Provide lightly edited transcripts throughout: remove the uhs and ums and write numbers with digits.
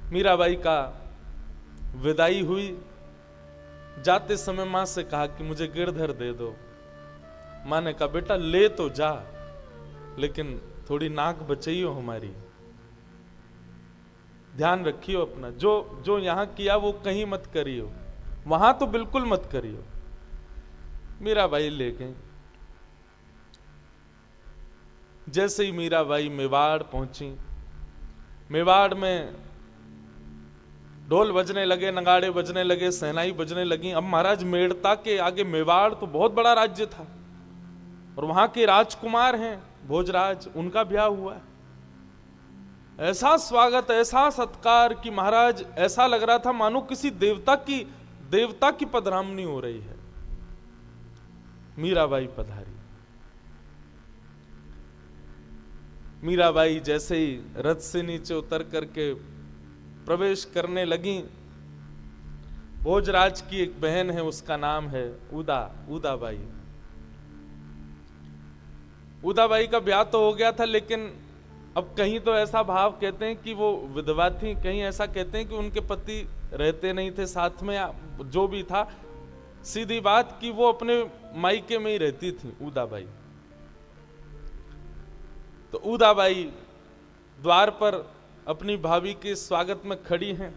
मीराबाई का विदाई हुई। जाते समय मां से कहा कि मुझे गिरधर दे दो। मां ने कहा बेटा ले तो जा, लेकिन थोड़ी नाक बचाइयो हमारी, ध्यान रखियो अपना। जो जो यहां किया वो कहीं मत करियो, वहां तो बिल्कुल मत करियो। मीराबाई ले गई। जैसे ही मीराबाई मेवाड़ पहुंची, मेवाड़ में ढोल बजने लगे, नगाड़े बजने लगे, सहनाई बजने लगी। अब महाराज मेड़ता के आगे मेवाड़ तो बहुत बड़ा राज्य था, और वहां के राजकुमार हैं भोजराज, उनका ब्याह हुआ है। ऐसा स्वागत, ऐसा सत्कार कि महाराज ऐसा लग रहा था मानो किसी देवता की पधरामनी हो रही है। मीराबाई पधारी। मीराबाई जैसे ही रथ से नीचे उतर करके प्रवेश करने लगी, भोजराज की एक बहन है, उसका नाम है उदाबाई। उदाबाई का ब्याह तो हो गया था, लेकिन अब कहीं तो ऐसा भाव कहते हैं कि वो विधवा थी, कहीं ऐसा कहते हैं कि उनके पति रहते नहीं थे साथ में, जो भी था। सीधी बात कि वो अपने मायके में ही रहती थी उदाबाई। तो उदाबाई द्वार पर अपनी भाभी के स्वागत में खड़ी हैं।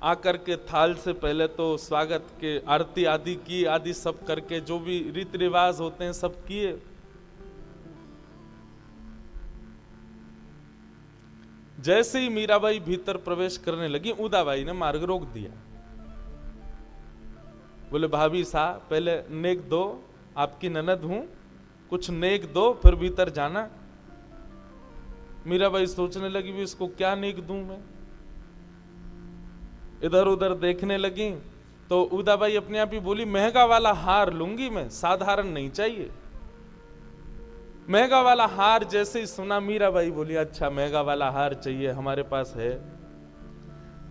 आकर के थाल से पहले तो स्वागत के आरती आदि की, आदि सब करके जो भी रीति रिवाज होते हैं सब किए। जैसे ही मीराबाई भीतर प्रवेश करने लगी, उदाबाई ने मार्ग रोक दिया। बोले भाभी साहब पहले नेक दो, आपकी ननद हूं, कुछ नेक दो फिर भीतर जाना। मीराबाई सोचने लगी भी इसको क्या नेक दूं मैं। इधर उधर देखने लगी तो उदाबाई अपने आप ही बोली महंगा वाला हार लूंगी मैं, साधारण नहीं चाहिए। महंगा वाला हार जैसे ही सुना, मीराबाई बोली अच्छा महंगा वाला हार चाहिए, हमारे पास है।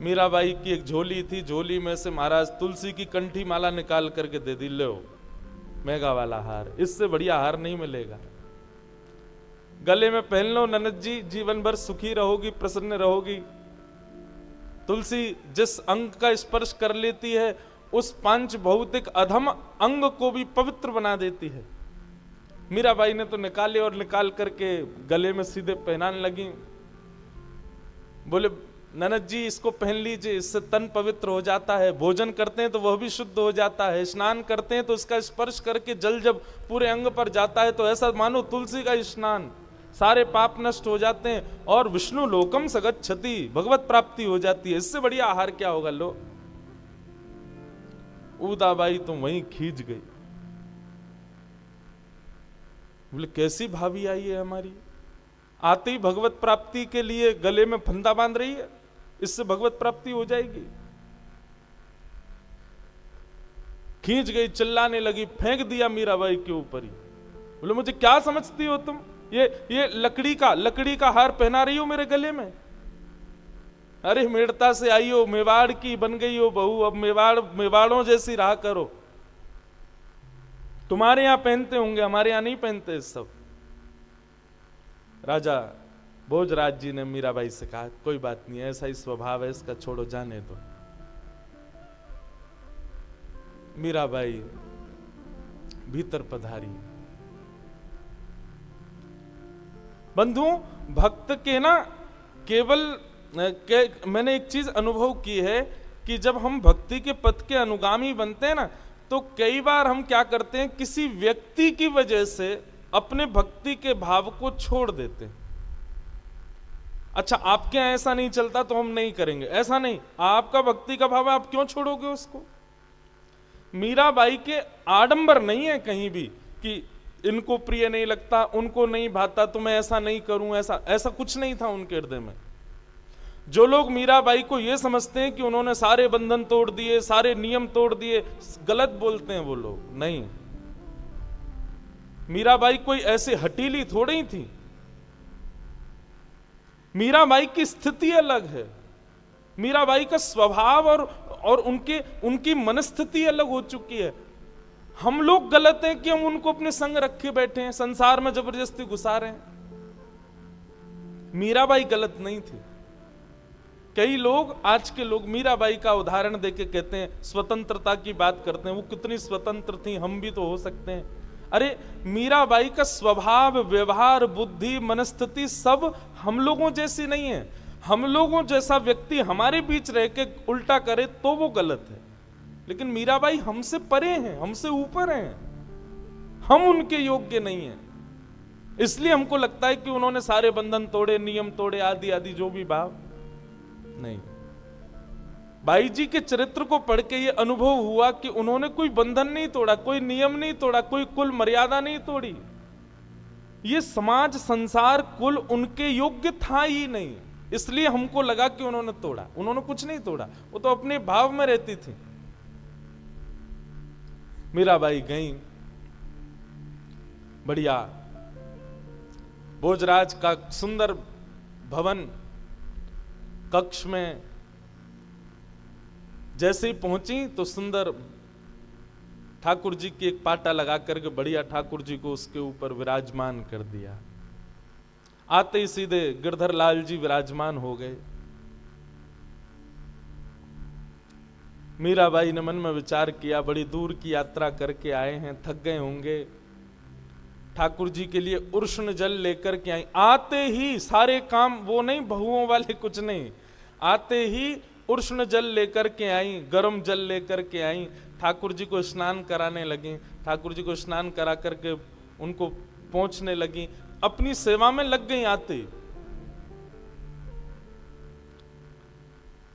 मीराबाई की एक झोली थी, झोली में से महाराज तुलसी की कंठी माला निकाल करके दे दी, लो महंगा वाला हार, इससे बढ़िया हार नहीं मिलेगा, गले में पहन लो ननद जी, जीवन भर सुखी रहोगी, प्रसन्न रहोगी। तुलसी जिस अंग का स्पर्श कर लेती है उस पांच भौतिक अधम अंग को भी पवित्र बना देती है। मीराबाई ने तो निकाले और निकाल करके गले में सीधे पहनाने लगी। बोले ननद जी इसको पहन लीजिए, इससे तन पवित्र हो जाता है, भोजन करते हैं तो वह भी शुद्ध हो जाता है, स्नान करते हैं तो इसका स्पर्श करके जल जब पूरे अंग पर जाता है तो ऐसा मानो तुलसी का स्नान, सारे पाप नष्ट हो जाते हैं और विष्णु लोकम सगच्छति, भगवत प्राप्ति हो जाती है। इससे बढ़िया आहार क्या होगा। लो उदाबाई तो वहीं खींच गई। बोले कैसी भाभी आई है हमारी, आते ही भगवत प्राप्ति के लिए गले में फंदा बांध रही है, इससे भगवत प्राप्ति हो जाएगी। खींच गई, चिल्लाने लगी, फेंक दिया मीराबाई के ऊपर ही। बोले मुझे क्या समझती हो तुम, ये लकड़ी का हार पहना रही हो मेरे गले में। अरे मेड़ता से आई हो, मेवाड़ की बन गई हो बहू, अब मेवाड़ों जैसी रहा करो। तुम्हारे यहां पहनते होंगे, हमारे यहां नहीं पहनते सब। राजा भोजराज जी ने मीराबाई से कहा कोई बात नहीं, ऐसा ही स्वभाव है इसका, छोड़ो जाने दो। मीराबाई भीतर पधारी। बंधुओं भक्त के ना मैंने एक चीज अनुभव की है कि जब हम भक्ति के पथ के अनुगामी बनते हैं ना, तो कई बार हम क्या करते हैं, किसी व्यक्ति की वजह से अपने भक्ति के भाव को छोड़ देते हैं। अच्छा आपके यहां ऐसा नहीं चलता तो हम नहीं करेंगे, ऐसा नहीं, आपका भक्ति का भाव है, आप क्यों छोड़ोगे उसको। मीराबाई के आडंबर नहीं है कहीं भी कि इनको प्रिय नहीं लगता, उनको नहीं भाता तो मैं ऐसा नहीं करूं, ऐसा कुछ नहीं था उनके हृदय में। जो लोग मीराबाई को यह समझते हैं कि उन्होंने सारे बंधन तोड़ दिए, सारे नियम तोड़ दिए, गलत बोलते हैं वो लोग। नहीं, मीराबाई कोई ऐसे हटीली थोड़ी थी। मीराबाई की स्थिति अलग है, मीराबाई का स्वभाव और उनकी मनस्थिति अलग हो चुकी है। हम लोग गलत हैं कि हम उनको अपने संग रखे बैठे हैं, संसार में जबरदस्ती घुसा रहे हैं। मीराबाई गलत नहीं थी। कई लोग, आज के लोग मीराबाई का उदाहरण देके कहते हैं, स्वतंत्रता की बात करते हैं, वो कितनी स्वतंत्र थी, हम भी तो हो सकते हैं। अरे मीराबाई का स्वभाव, व्यवहार, बुद्धि, मनस्थिति सब हम लोगों जैसी नहीं है। हम लोगों जैसा व्यक्ति हमारे बीच रह के उल्टा करे तो वो गलत है, लेकिन मीराबाई हमसे परे हैं, हमसे ऊपर हैं, हम उनके योग्य नहीं हैं। इसलिए हमको लगता है कि उन्होंने सारे बंधन तोड़े, नियम तोड़े, आदि आदि जो भी भाव नहीं। बाई जी के चरित्र को पढ़ के ये अनुभव हुआ कि उन्होंने कोई बंधन नहीं तोड़ा, कोई नियम नहीं तोड़ा, कोई कुल मर्यादा नहीं तोड़ी। ये समाज, संसार, कुल उनके योग्य था ही नहीं, इसलिए हमको लगा कि उन्होंने तोड़ा। उन्होंने कुछ नहीं तोड़ा, वो तो अपने भाव में रहती थी। मीराबाई गई, बढ़िया भोजराज का सुंदर भवन कक्ष में जैसे ही पहुंची तो सुंदर ठाकुर जी की एक पाटा लगा करके बढ़िया ठाकुर जी को उसके ऊपर विराजमान कर दिया। आते ही सीधे गिरधर लाल जी विराजमान हो गए। मीराबाई ने मन में विचार किया, बड़ी दूर की यात्रा करके आए हैं, थक गए होंगे, ठाकुर जी के लिए उष्ण जल लेकर के आई। आते ही सारे काम, वो नहीं बहुओं वाले कुछ नहीं, आते ही उष्ण जल लेकर के आई, गर्म जल लेकर के आई, ठाकुर जी को स्नान कराने लगी। ठाकुर जी को स्नान करा करके उनको पहुंचने लगी, अपनी सेवा में लग गई। आते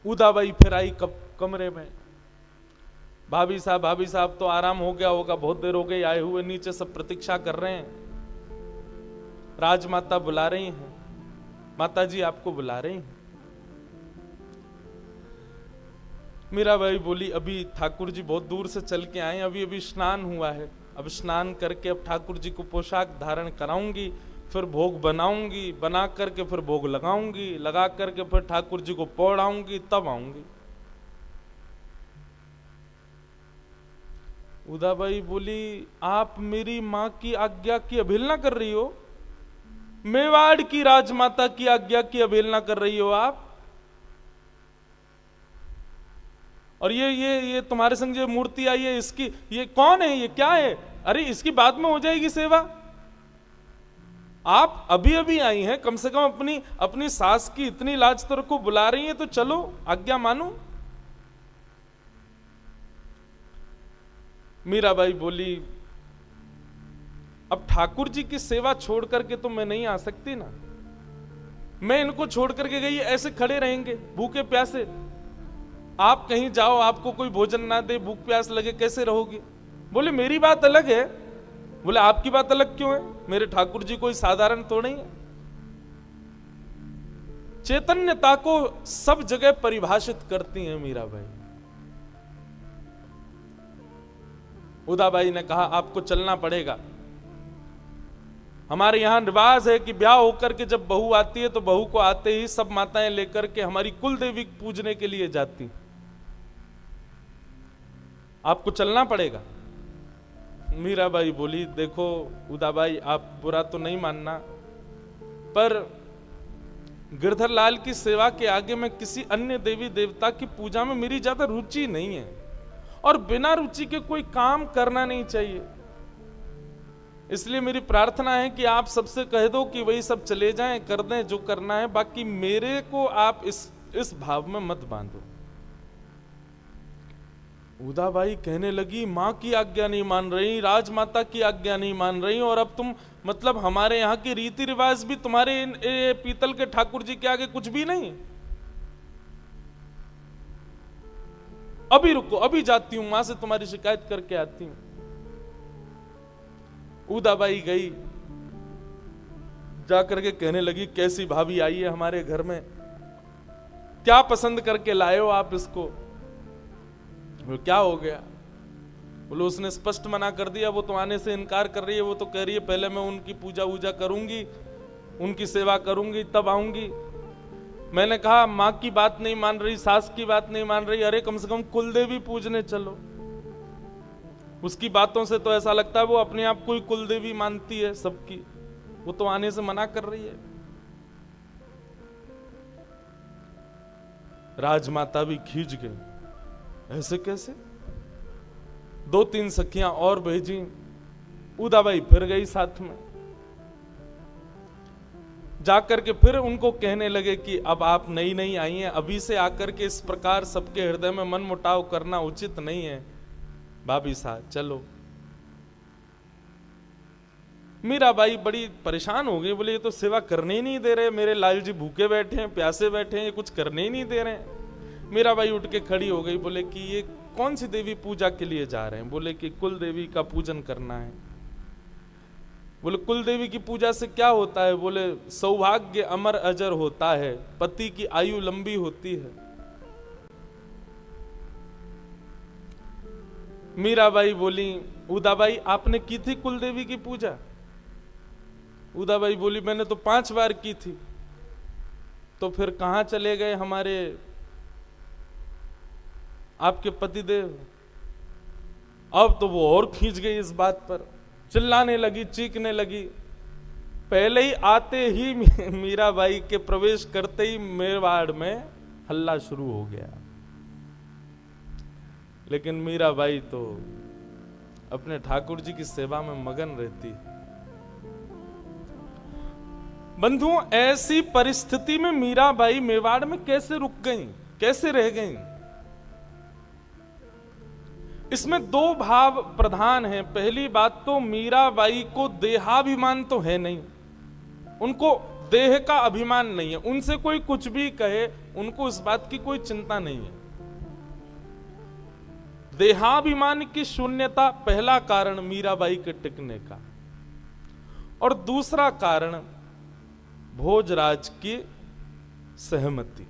उदाबाई फिर आई कमरे में, भाभी साहब तो आराम हो गया होगा, बहुत देर हो गई आए हुए, नीचे सब प्रतीक्षा कर रहे हैं, राजमाता बुला रही हैं, माता जी आपको बुला रही हैं। मीराबाई बोली, अभी ठाकुर जी बहुत दूर से चल के आए, अभी अभी स्नान हुआ है, अब स्नान करके अब ठाकुर जी को पोशाक धारण कराऊंगी, फिर भोग बनाऊंगी, बना करके फिर भोग लगाऊंगी, लगा करके फिर ठाकुर जी को पौड़ाऊंगी, तब आऊंगी। उदाबाई बोली, आप मेरी मां की आज्ञा की अवहेलना कर रही हो, मेवाड़ की राजमाता की आज्ञा की अवहेलना कर रही हो आप। और ये तुम्हारे संग जो मूर्ति आई है, इसकी ये कौन है, ये क्या है? अरे इसकी बाद में हो जाएगी सेवा। आप अभी अभी आई हैं, कम से कम अपनी सास की इतनी लाज तो रखो, बुला रही है तो चलो, आज्ञा मानो। मीराबाई बोली, अब ठाकुर जी की सेवा छोड़ करके तो मैं नहीं आ सकती ना, मैं इनको छोड़ करके गई ऐसे खड़े रहेंगे भूखे प्यासे, आप कहीं जाओ आपको कोई भोजन ना दे, भूख प्यास लगे, कैसे रहोगी? बोले मेरी बात अलग है। बोले आपकी बात अलग क्यों है? मेरे ठाकुर जी कोई साधारण तो नहीं है। चैतन्यता को सब जगह परिभाषित करती हैं मीराबाई। उदाबाई ने कहा, आपको चलना पड़ेगा। हमारे यहां रिवाज है कि ब्याह होकर के जब बहू आती है तो बहू को आते ही सब माताएं लेकर के हमारी कुल देवी पूजने के लिए जाती, आपको चलना पड़ेगा। मीराबाई बोली, देखो उदाबाई, आप बुरा तो नहीं मानना, पर गिरधर लाल की सेवा के आगे मैं किसी अन्य देवी देवता की पूजा में मेरी ज्यादा रुचि नहीं है, और बिना रुचि के कोई काम करना नहीं चाहिए। इसलिए मेरी प्रार्थना है कि आप सबसे कह दो कि वही सब चले जाएं, कर दें जो करना है, बाकी मेरे को आप इस भाव में मत बांधो। उदाबाई कहने लगी, मां की आज्ञा नहीं मान रही, राजमाता की आज्ञा नहीं मान रही, और अब तुम मतलब हमारे यहाँ के रीति रिवाज भी तुम्हारे पीतल के ठाकुर जी के आगे कुछ भी नहीं। अभी रुको, अभी जाती हूं, मां से तुम्हारी शिकायत करके आती हूं। उदाबाई गई, जाकर के कहने लगी, कैसी भाभी आई है हमारे घर में, क्या पसंद करके लाए हो आप इसको? क्या हो गया? बोले उसने स्पष्ट मना कर दिया, वो तो आने से इनकार कर रही है, वो तो कह रही है पहले मैं उनकी पूजा वूजा करूंगी, उनकी सेवा करूंगी, तब आऊंगी। मैंने कहा माँ की बात नहीं मान रही, सास की बात नहीं मान रही, अरे कम से कम कुलदेवी पूजने चलो। उसकी बातों से तो ऐसा लगता है वो अपने आप को ही कुलदेवी मानती है सबकी, वो तो आने से मना कर रही है। राजमाता भी खींच गई, ऐसे कैसे? 2-3 सखियां और भेजी, उदाबाई फिर गई साथ में। जाकर के फिर उनको कहने लगे कि अब आप नई नई आई हैं, अभी से आकर के इस प्रकार सबके हृदय में मन मुटाव करना उचित नहीं है। भाभी साहब चलो। मीराबाई बड़ी परेशान हो गई, बोले ये तो सेवा करने ही नहीं दे रहे, मेरे लाल जी भूखे बैठे हैं, प्यासे बैठे हैं, ये कुछ करने ही नहीं दे रहे हैं। मीराबाई उठ के खड़ी हो गई, बोले कि ये कौन सी देवी पूजा के लिए जा रहे हैं? बोले कि कुल देवी का पूजन करना है। बोले कुल देवी की पूजा से क्या होता है? बोले सौभाग्य अमर अजर होता है, पति की आयु लंबी होती है। मीराबाई बोली, उदाबाई आपने की थी कुल देवी की पूजा? उदाबाई बोली मैंने तो 5 बार की थी। तो फिर कहां चले गए हमारे आपके पतिदेव? अब तो वो और खींच गई इस बात पर, चिल्लाने लगी, चीखने लगी। पहले ही आते ही मीराबाई के प्रवेश करते ही मेवाड़ में हल्ला शुरू हो गया। लेकिन मीराबाई तो अपने ठाकुर जी की सेवा में मगन रहती। बंधुओं, ऐसी परिस्थिति में मीराबाई मेवाड़ में कैसे रुक गईं, कैसे रह गईं? इसमें 2 भाव प्रधान हैं। पहली बात तो मीराबाई को देहाभिमान तो है नहीं, उनको देह का अभिमान नहीं है, उनसे कोई कुछ भी कहे उनको इस बात की कोई चिंता नहीं है। देहाभिमान की शून्यता पहला कारण मीराबाई के टिकने का। और दूसरा कारण भोजराज की सहमति।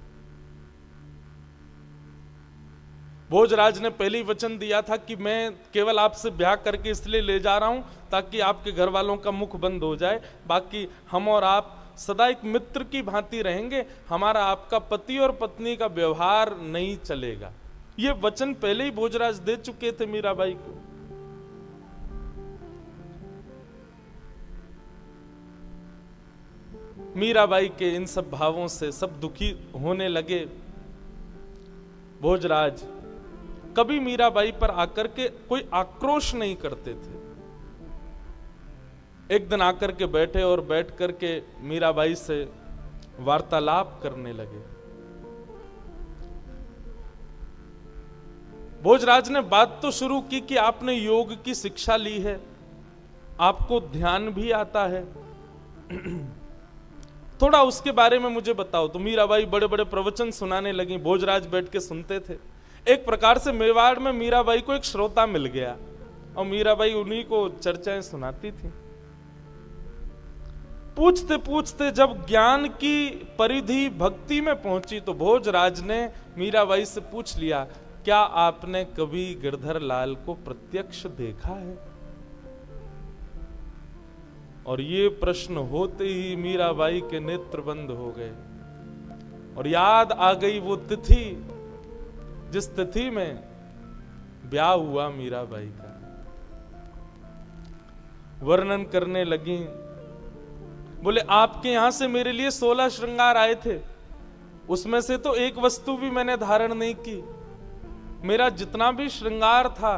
भोजराज ने पहले ही वचन दिया था कि मैं केवल आपसे ब्याह करके इसलिए ले जा रहा हूं ताकि आपके घर वालों का मुख बंद हो जाए, बाकी हम और आप सदा एक मित्र की भांति रहेंगे, हमारा आपका पति और पत्नी का व्यवहार नहीं चलेगा। ये वचन पहले ही भोजराज दे चुके थे मीराबाई को। मीराबाई के इन सब भावों से सब दुखी होने लगे। भोजराज कभी मीराबाई पर आकर के कोई आक्रोश नहीं करते थे। एक दिन आकर के बैठे और बैठ करके मीराबाई से वार्तालाप करने लगे। भोजराज ने बात तो शुरू की कि आपने योग की शिक्षा ली है, आपको ध्यान भी आता है, थोड़ा उसके बारे में मुझे बताओ। तो मीराबाई बड़े बड़े प्रवचन सुनाने लगी, भोजराज बैठ के सुनते थे। एक प्रकार से मेवाड़ में मीराबाई को एक श्रोता मिल गया और मीराबाई उन्हीं को चर्चाएं सुनाती थी। पूछते पूछते जब ज्ञान की परिधि भक्ति में पहुंची तो भोजराज ने मीराबाई से पूछ लिया, क्या आपने कभी गिरधर लाल को प्रत्यक्ष देखा है? और ये प्रश्न होते ही मीराबाई के नेत्र बंद हो गए और याद आ गई वो तिथि जिस तिथि में ब्याह हुआ मीराबाई का। वर्णन करने लगी, बोले आपके यहां से मेरे लिए 16 श्रृंगार आए थे, उसमें से तो एक वस्तु भी मैंने धारण नहीं की। मेरा जितना भी श्रृंगार था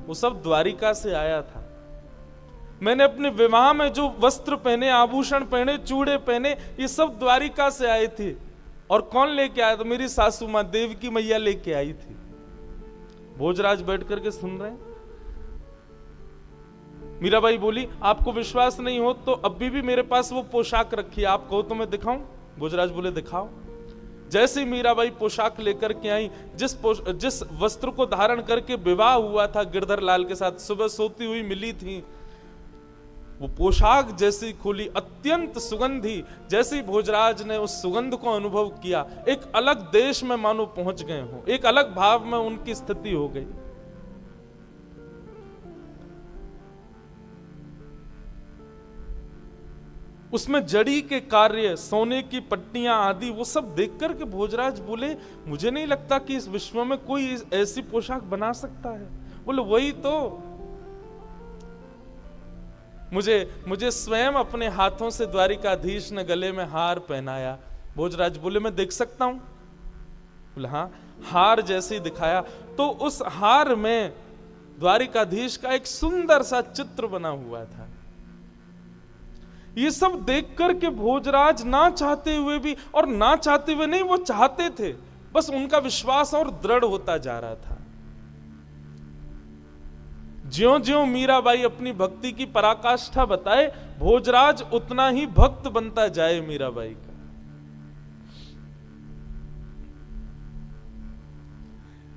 वो सब द्वारिका से आया था। मैंने अपने विवाह में जो वस्त्र पहने, आभूषण पहने, चूड़े पहने, ये सब द्वारिका से आए थे। और कौन लेके आया? तो मेरी सासू मां देवकी मैया लेके आई थी। भोजराज बैठ करके सुन रहे हैं। मीराबाई बोली, आपको विश्वास नहीं हो तो अभी भी मेरे पास वो पोशाक रखी है, आप कहो तो मैं दिखाऊं? भोजराज बोले दिखाओ। जैसे ही मीराबाई पोशाक लेकर के आई, जिस वस्त्र को धारण करके विवाह हुआ था गिरधर लाल के साथ, सुबह सोती हुई मिली थी, वो पोशाक जैसी खुली, अत्यंत सुगंधी। जैसे ही भोजराज ने उस सुगंध को अनुभव किया, एक अलग देश में मानो पहुंच गए हो, एक अलग भाव में उनकी स्थिति हो गई। उसमें जड़ी के कार्य, सोने की पट्टियां आदि, वो सब देख करके भोजराज बोले, मुझे नहीं लगता कि इस विश्व में कोई ऐसी पोशाक बना सकता है। बोले वही तो, मुझे स्वयं अपने हाथों से द्वारिकाधीश ने गले में हार पहनाया। भोजराज बोले मैं देख सकता हूं? बोले हाँ। हार जैसे ही दिखाया तो उस हार में द्वारिकाधीश का एक सुंदर सा चित्र बना हुआ था। ये सब देख करके भोजराज ना चाहते हुए भी, और ना चाहते हुए नहीं, वो चाहते थे, बस उनका विश्वास और दृढ़ होता जा रहा था। ज्यों ज्यों मीराबाई अपनी भक्ति की पराकाष्ठा बताए, भोजराज उतना ही भक्त बनता जाए मीराबाई का।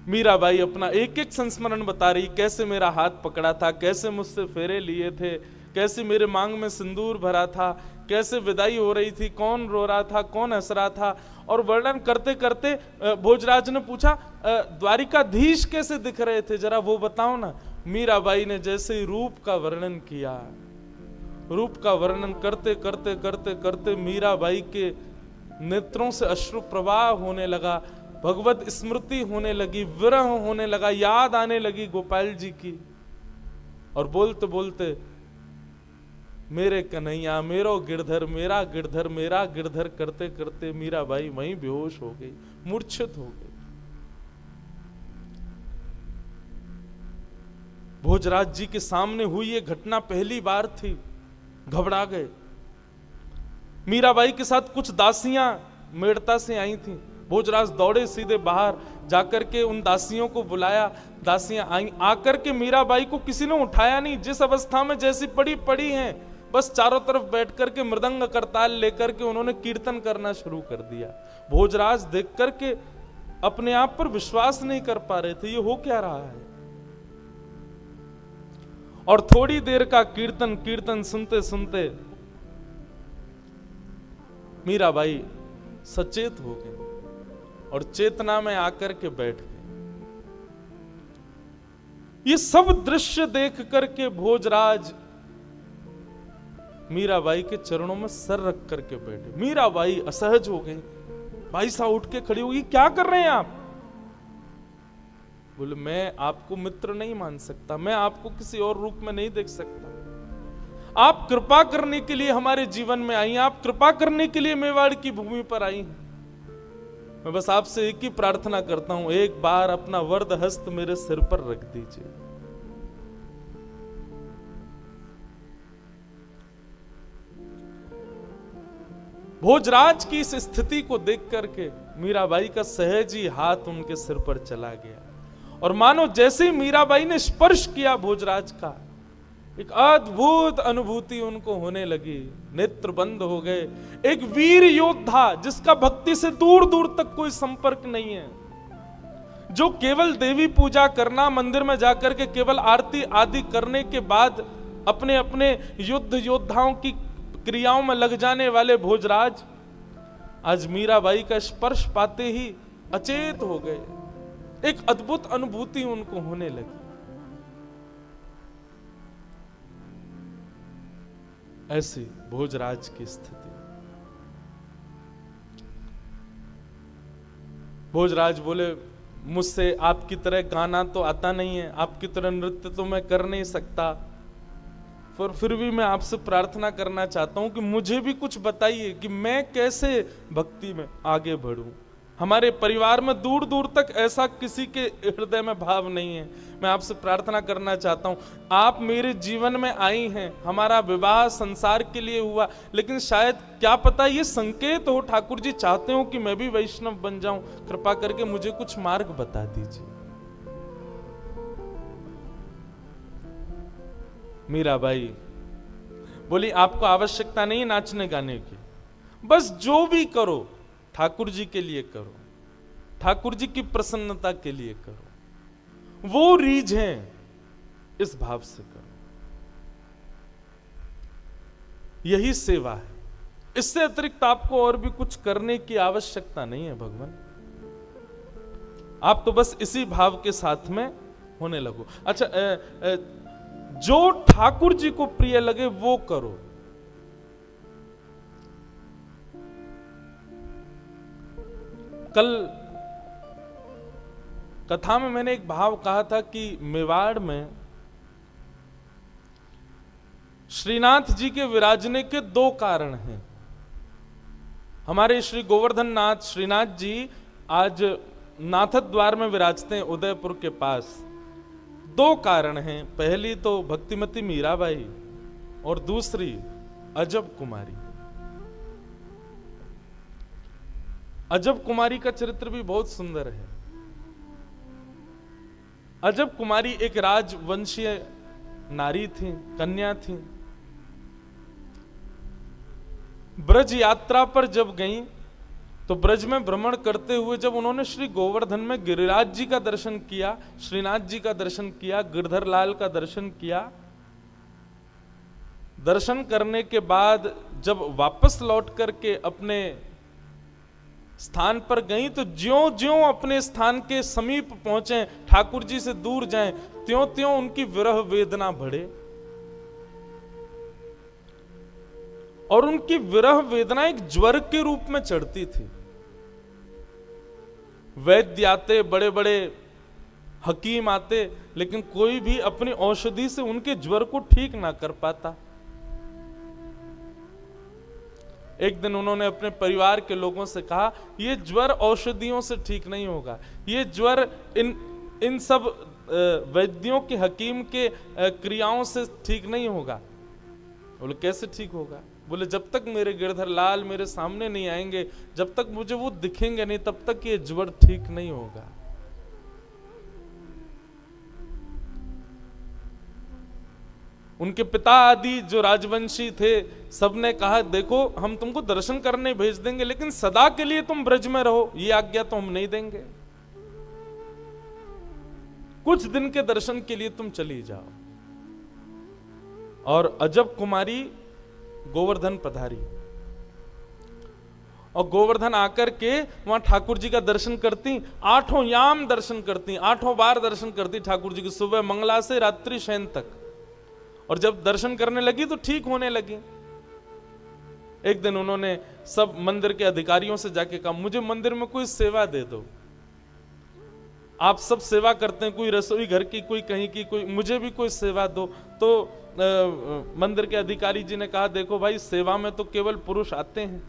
मीराबाई अपना एक एक संस्मरण बता रही, कैसे मेरा हाथ पकड़ा था, कैसे मुझसे फेरे लिए थे, कैसे मेरे मांग में सिंदूर भरा था, कैसे विदाई हो रही थी, कौन रो रहा था, कौन हंस रहा था। और वर्णन करते करते भोजराज ने पूछा, द्वारिकाधीश कैसे दिख रहे थे, जरा वो बताओ ना। मीराबाई ने जैसे ही रूप का वर्णन किया, रूप का वर्णन करते करते करते करते मीराबाई के नेत्रों से अश्रु प्रवाह होने लगा, भगवत स्मृति होने लगी, विरह होने लगा, याद आने लगी गोपाल जी की। और बोलते बोलते, मेरे कन्हैया, मेरो गिरधर, मेरा गिरधर, मेरा गिरधर करते करते मीराबाई वहीं बेहोश हो गई, मूर्छित हो गई। भोजराज जी के सामने हुई ये घटना पहली बार थी, घबरा गए। मीराबाई के साथ कुछ दासियां मेड़ता से आई थीं। भोजराज दौड़े सीधे बाहर, जाकर के उन दासियों को बुलाया। दासियां आई, आकर के मीराबाई को किसी ने उठाया नहीं, जिस अवस्था में जैसी पड़ी पड़ी हैं, बस चारों तरफ बैठ करके मृदंग करताल लेकर के उन्होंने कीर्तन करना शुरू कर दिया। भोजराज देख करके अपने आप पर विश्वास नहीं कर पा रहे थे, ये हो क्या रहा है। और थोड़ी देर का कीर्तन कीर्तन सुनते सुनते मीराबाई सचेत हो गई और चेतना में आकर के बैठ गए। ये सब दृश्य देख करके भोजराज मीराबाई के चरणों में सर रख करके बैठे। मीराबाई असहज हो गई, भाई साहब उठ के खड़ी होगी, क्या कर रहे हैं आप। बोले, मैं आपको मित्र नहीं मान सकता, मैं आपको किसी और रूप में नहीं देख सकता। आप कृपा करने के लिए हमारे जीवन में आई हैं, आप कृपा करने के लिए मेवाड़ की भूमि पर आई हैं। मैं बस आपसे एक ही प्रार्थना करता हूं, एक बार अपना वरद हस्त मेरे सिर पर रख दीजिए। भोजराज की इस स्थिति को देख करके मीराबाई का सहज ही हाथ उनके सिर पर चला गया, और मानो जैसे ही मीराबाई ने स्पर्श किया भोजराज का, एक अद्भुत अनुभूति उनको होने लगी, नेत्र बंद हो गए। एक वीर योद्धा जिसका भक्ति से दूर दूर तक कोई संपर्क नहीं है, जो केवल देवी पूजा करना, मंदिर में जाकर के केवल आरती आदि करने के बाद अपने अपने युद्ध योद्धाओं की क्रियाओं में लग जाने वाले भोजराज आज मीराबाई का स्पर्श पाते ही अचेत हो गए। एक अद्भुत अनुभूति उनको होने लगी। ऐसी भोजराज की स्थिति। भोजराज बोले, मुझसे आपकी तरह गाना तो आता नहीं है, आपकी तरह नृत्य तो मैं कर नहीं सकता, पर फिर भी मैं आपसे प्रार्थना करना चाहता हूं कि मुझे भी कुछ बताइए कि मैं कैसे भक्ति में आगे बढ़ूं। हमारे परिवार में दूर दूर तक ऐसा किसी के हृदय में भाव नहीं है। मैं आपसे प्रार्थना करना चाहता हूं, आप मेरे जीवन में आई हैं, हमारा विवाह संसार के लिए हुआ, लेकिन शायद क्या पता ये संकेत हो, ठाकुर जी चाहते हो कि मैं भी वैष्णव बन जाऊं, कृपा करके मुझे कुछ मार्ग बता दीजिए। मीराबाई बोली, आपको आवश्यकता नहीं नाचने गाने की, बस जो भी करो ठाकुर जी के लिए करो, ठाकुर जी की प्रसन्नता के लिए करो, वो रीझें इस भाव से करो, यही सेवा है। इससे अतिरिक्त आपको और भी कुछ करने की आवश्यकता नहीं है भगवान, आप तो बस इसी भाव के साथ में होने लगो। अच्छा, जो ठाकुर जी को प्रिय लगे वो करो। कल कथा में मैंने एक भाव कहा था कि मेवाड़ में श्रीनाथ जी के विराजने के दो कारण हैं। हमारे श्री गोवर्धन नाथ श्रीनाथ जी आज नाथद द्वार में विराजते हैं उदयपुर के पास। दो कारण हैं, पहली तो भक्तिमती मीराबाई और दूसरी अजब कुमारी। अजब कुमारी का चरित्र भी बहुत सुंदर है। अजब कुमारी एक राजवंशीय नारी थी, कन्या थी। ब्रज यात्रा पर जब गई तो ब्रज में भ्रमण करते हुए जब उन्होंने श्री गोवर्धन में गिरिराज जी का दर्शन किया, श्रीनाथ जी का दर्शन किया, गिरधर लाल का दर्शन किया, दर्शन करने के बाद जब वापस लौट करके अपने स्थान पर गई तो ज्यों ज्यों अपने स्थान के समीप पहुंचे, ठाकुर जी से दूर जाएं, त्यों त्यों उनकी विरह वेदना बढ़े और उनकी विरह वेदना एक ज्वर के रूप में चढ़ती थी। वैद्य आते, बड़े बड़े हकीम आते, लेकिन कोई भी अपनी औषधि से उनके ज्वर को ठीक ना कर पाता। एक दिन उन्होंने अपने परिवार के लोगों से कहा, ये ज्वर औषधियों से ठीक नहीं होगा, ये ज्वर इन सब वैद्यों के, हकीम के क्रियाओं से ठीक नहीं होगा। बोले कैसे ठीक होगा? बोले जब तक मेरे गिरधर लाल मेरे सामने नहीं आएंगे, जब तक मुझे वो दिखेंगे नहीं, तब तक ये ज्वर ठीक नहीं होगा। उनके पिता आदि जो राजवंशी थे, सबने कहा देखो हम तुमको दर्शन करने भेज देंगे, लेकिन सदा के लिए तुम ब्रज में रहो, ये आज्ञा तो हम नहीं देंगे। कुछ दिन के दर्शन के लिए तुम चली जाओ। और अजब कुमारी गोवर्धन पधारी और गोवर्धन आकर के वहां ठाकुर जी का दर्शन करती, 8 याम दर्शन करती, 8 बार दर्शन करती ठाकुर जी की, सुबह मंगला से रात्रि शयन तक। और जब दर्शन करने लगी तो ठीक होने लगी। एक दिन उन्होंने सब मंदिर के अधिकारियों से जाके कहा, मुझे मंदिर में कोई सेवा दे दो। आप सब सेवा करते हैं, कोई रसोई घर की, कोई कहीं की, कोई मुझे भी कोई सेवा दो। तो मंदिर के अधिकारी जी ने कहा, देखो भाई सेवा में तो केवल पुरुष आते हैं,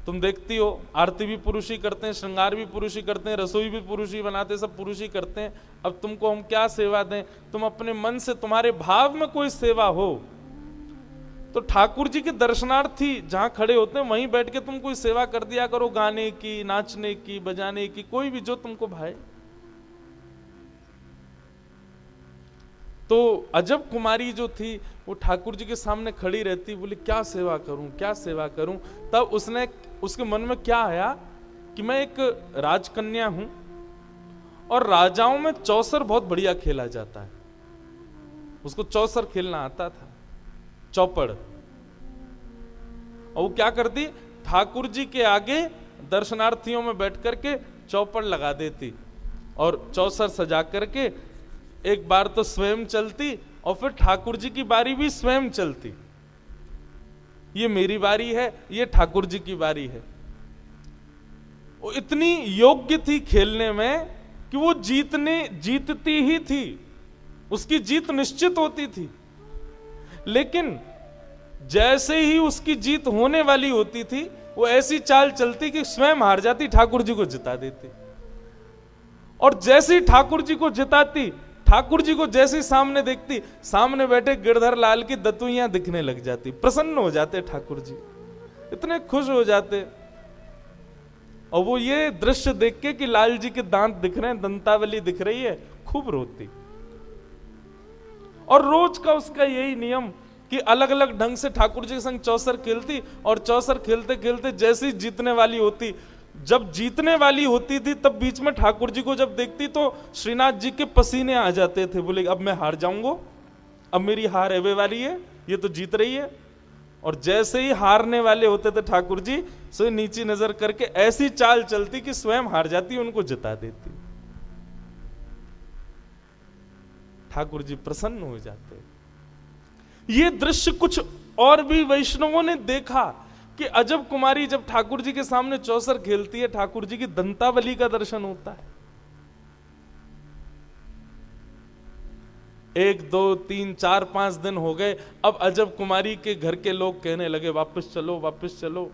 तुम देखती हो आरती भी पुरुष ही करते हैं, श्रृंगार भी पुरुष ही करते हैं, रसोई भी पुरुष ही बनाते हैं, सब पुरुष ही करते हैं। अब तुमको हम क्या सेवा दें? तुम अपने मन से, तुम्हारे भाव में कोई सेवा हो तो ठाकुर जी के दर्शनार्थी जहां खड़े होते हैं वहीं बैठ के तुम कोई सेवा कर दिया करो, गाने की, नाचने की, बजाने की, कोई भी जो तुमको भाए। तो अजब कुमारी जो थी वो ठाकुर जी के सामने खड़ी रहती, बोली क्या सेवा करूं, क्या सेवा करूं। तब उसके मन में क्या आया कि मैं एक राजकन्या हूं और राजाओं में चौसर बहुत बढ़िया खेला जाता है। उसको चौसर खेलना आता था, चौपड़। और वो क्या करती, ठाकुर जी के आगे दर्शनार्थियों में बैठ करके चौपड़ लगा देती और चौसर सजा करके एक बार तो स्वयं चलती और फिर ठाकुर जी की बारी भी स्वयं चलती। ये मेरी बारी है, ये ठाकुर जी की बारी है। वो इतनी योग्य थी खेलने में कि वो जीतती ही थी, उसकी जीत निश्चित होती थी। लेकिन जैसे ही उसकी जीत होने वाली होती थी, वो ऐसी चाल चलती कि स्वयं हार जाती, ठाकुर जी को जिता देती। और जैसे ही ठाकुर जी को जिताती, ठाकुर जी को जैसे सामने देखती, सामने बैठे गिरधर लाल की दतुइयां दिखने लग जाती, प्रसन्न हो जाते ठाकुर जी, इतने खुश हो जाते। और वो ये दृश्य देख के कि लाल जी के दांत दिख रहे हैं, दंतावली दिख रही है, खूब रोती। और रोज का उसका यही नियम कि अलग अलग ढंग से ठाकुर जी के संग चौसर खेलती, और चौसर खेलते खेलते जैसी जीतने वाली होती, जब जीतने वाली होती थी तब बीच में ठाकुर जी को जब देखती तो श्रीनाथ जी के पसीने आ जाते थे। बोले अब मैं हार जाऊंगा, अब मेरी हार एवे वाली है, ये तो जीत रही है। और जैसे ही हारने वाले होते थे ठाकुर जी, सो नीची नजर करके ऐसी चाल चलती कि स्वयं हार जाती, उनको जिता देती। ठाकुर जी प्रसन्न हो जाते। ये दृश्य कुछ और भी वैष्णवों ने देखा कि अजब कुमारी जब ठाकुर जी के सामने चौसर खेलती है, ठाकुर जी की दंतावली का दर्शन होता है। 1, 2, 3, 4, 5 दिन हो गए। अब अजब कुमारी के घर के लोग कहने लगे वापस चलो, वापस चलो।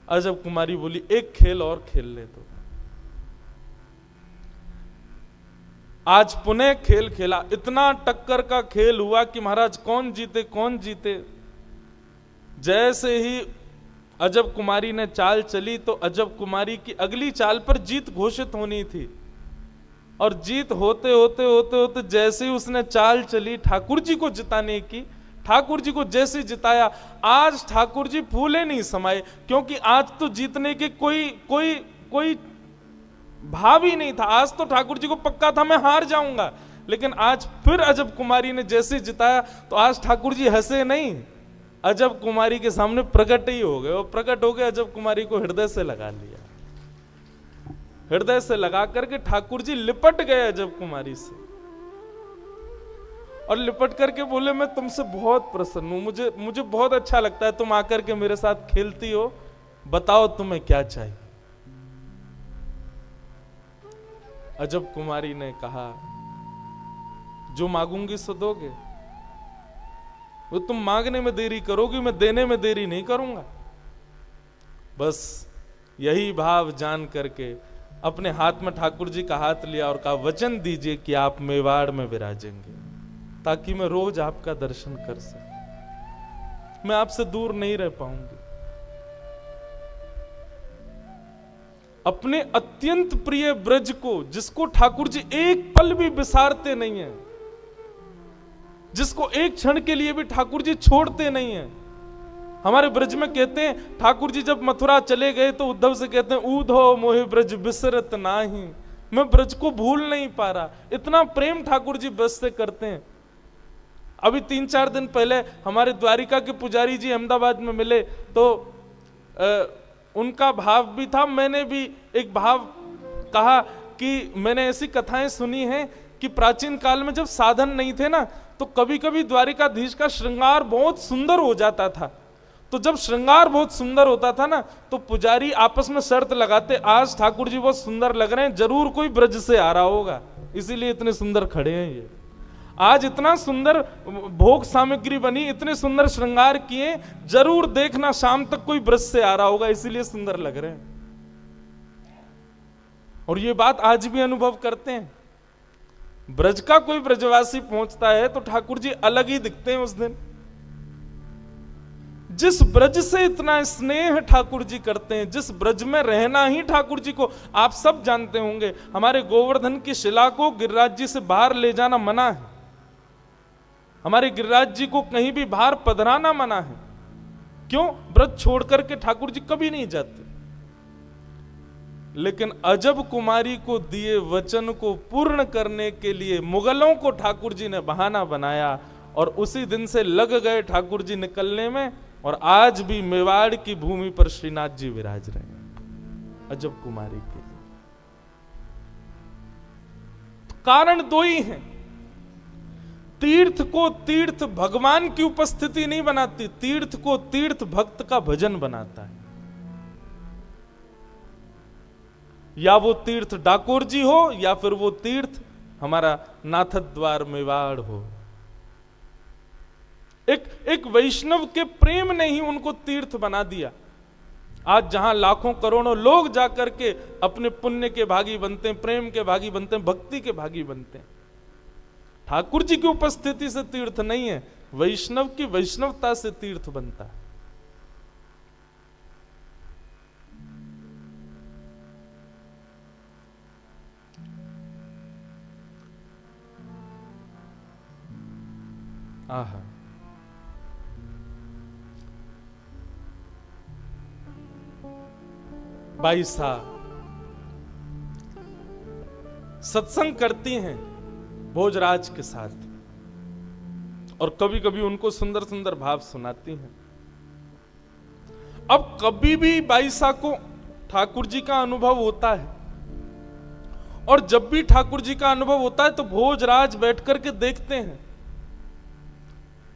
अजब कुमारी बोली एक खेल और खेल ले तो। आज पुनः खेल खेला, इतना टक्कर का खेल हुआ कि महाराज कौन जीते कौन जीते। जैसे ही अजब कुमारी ने चाल चली तो अजब कुमारी की अगली चाल पर जीत घोषित होनी थी, और जीत होते होते होते होते जैसे ही उसने चाल चली ठाकुर जी को जिताने की, ठाकुर जी को जैसे जिताया, आज ठाकुर जी फूले नहीं समाये, क्योंकि आज तो जीतने के कोई भाव ही नहीं था। आज तो ठाकुर जी को पक्का था मैं हार जाऊंगा, लेकिन आज फिर अजब कुमारी ने जैसे जिताया तो आज ठाकुर जी हंसे नहीं, अजब कुमारी के सामने प्रकट ही हो गए। और प्रकट हो गए, अजब कुमारी को हृदय से लगा लिया, हृदय से लगा करके ठाकुर जी लिपट गए अजब कुमारी से, और लिपट करके बोले मैं तुमसे बहुत प्रसन्न हूं, मुझे बहुत अच्छा लगता है तुम आकर के मेरे साथ खेलती हो, बताओ तुम्हें क्या चाहिए। अजब कुमारी ने कहा जो मांगूंगी सो दोगे, वो तुम मांगने में देरी करोगी, मैं देने में देरी नहीं करूंगा। बस यही भाव जान करके अपने हाथ में ठाकुर जी का हाथ लिया और कहा वचन दीजिए कि आप मेवाड़ में विराजेंगे, ताकि मैं रोज आपका दर्शन कर सकूं, मैं आपसे दूर नहीं रह पाऊंगी। अपने अत्यंत प्रिय ब्रज को, जिसको ठाकुर जी एक पल भी बिसारते नहीं है, जिसको एक क्षण के लिए भी ठाकुर जी छोड़ते नहीं है। हमारे ब्रज में कहते हैं ठाकुर जी जब मथुरा चले गए तो उद्धव से कहते हैं ऊधो मोहि ब्रज बिसरत नाही, मैं ब्रज को भूल नहीं पा रहा। इतना प्रेम ठाकुर जी ब्रज से करते हैं। अभी 3-4 दिन पहले हमारे द्वारिका के पुजारी जी अहमदाबाद में मिले तो उनका भाव भी था, मैंने भी एक भाव कहा कि मैंने ऐसी कथाएं सुनी हैं कि प्राचीन काल में जब साधन नहीं थे ना, तो कभी कभी द्वारिकाधीश का श्रृंगार बहुत सुंदर हो जाता था। तो जब श्रृंगार बहुत सुंदर होता था ना, तो पुजारी आपस में शर्त लगाते आज ठाकुर जी बहुत सुंदर लग रहे हैं, जरूर कोई ब्रज से आ रहा होगा, इसीलिए इतने सुंदर खड़े हैं ये। आज इतना सुंदर भोग सामग्री बनी, इतने सुंदर श्रृंगार किए, जरूर देखना शाम तक कोई ब्रज से आ रहा होगा, इसीलिए सुंदर लग रहे हैं। और ये बात आज भी अनुभव करते हैं। ब्रज का कोई ब्रजवासी पहुंचता है तो ठाकुर जी अलग ही दिखते हैं उस दिन। जिस ब्रज से इतना स्नेह ठाकुर जी करते हैं, जिस ब्रज में रहना ही ठाकुर जी को, आप सब जानते होंगे हमारे गोवर्धन की शिला को गिरिराज जी से बाहर ले जाना मना है, हमारे गिरिराज जी को कहीं भी बाहर पधराना मना है। क्यों? ब्रज छोड़ करके ठाकुर जी कभी नहीं जाते। लेकिन अजब कुमारी को दिए वचन को पूर्ण करने के लिए मुगलों को ठाकुर जी ने बहाना बनाया, और उसी दिन से लग गए ठाकुर जी निकलने में, और आज भी मेवाड़ की भूमि पर श्रीनाथ जी विराज रहे हैं अजब कुमारी के। कारण दो ही हैं। तीर्थ को तीर्थ भगवान की उपस्थिति नहीं बनाती, तीर्थ को तीर्थ भक्त का भजन बनाता है। या वो तीर्थ डाकोर जी हो, या फिर वो तीर्थ हमारा नाथद्वार मेवाड़ हो। एक वैष्णव के प्रेम ने ही उनको तीर्थ बना दिया। आज जहां लाखों करोड़ों लोग जाकर के अपने पुण्य के भागी बनते हैं, प्रेम के भागी बनते हैं, भक्ति के भागी बनते हैं, ठाकुर जी की उपस्थिति से तीर्थ नहीं है, वैष्णव की वैष्णवता से तीर्थ बनता है। आहा, बाई साहब सत्संग करती हैं भोजराज के साथ, और कभी कभी उनको सुंदर सुंदर भाव सुनाती हैं। अब कभी भी बाईसा को ठाकुर जी का अनुभव होता है, और जब भी ठाकुर जी का अनुभव होता है तो भोजराज बैठ करके देखते हैं।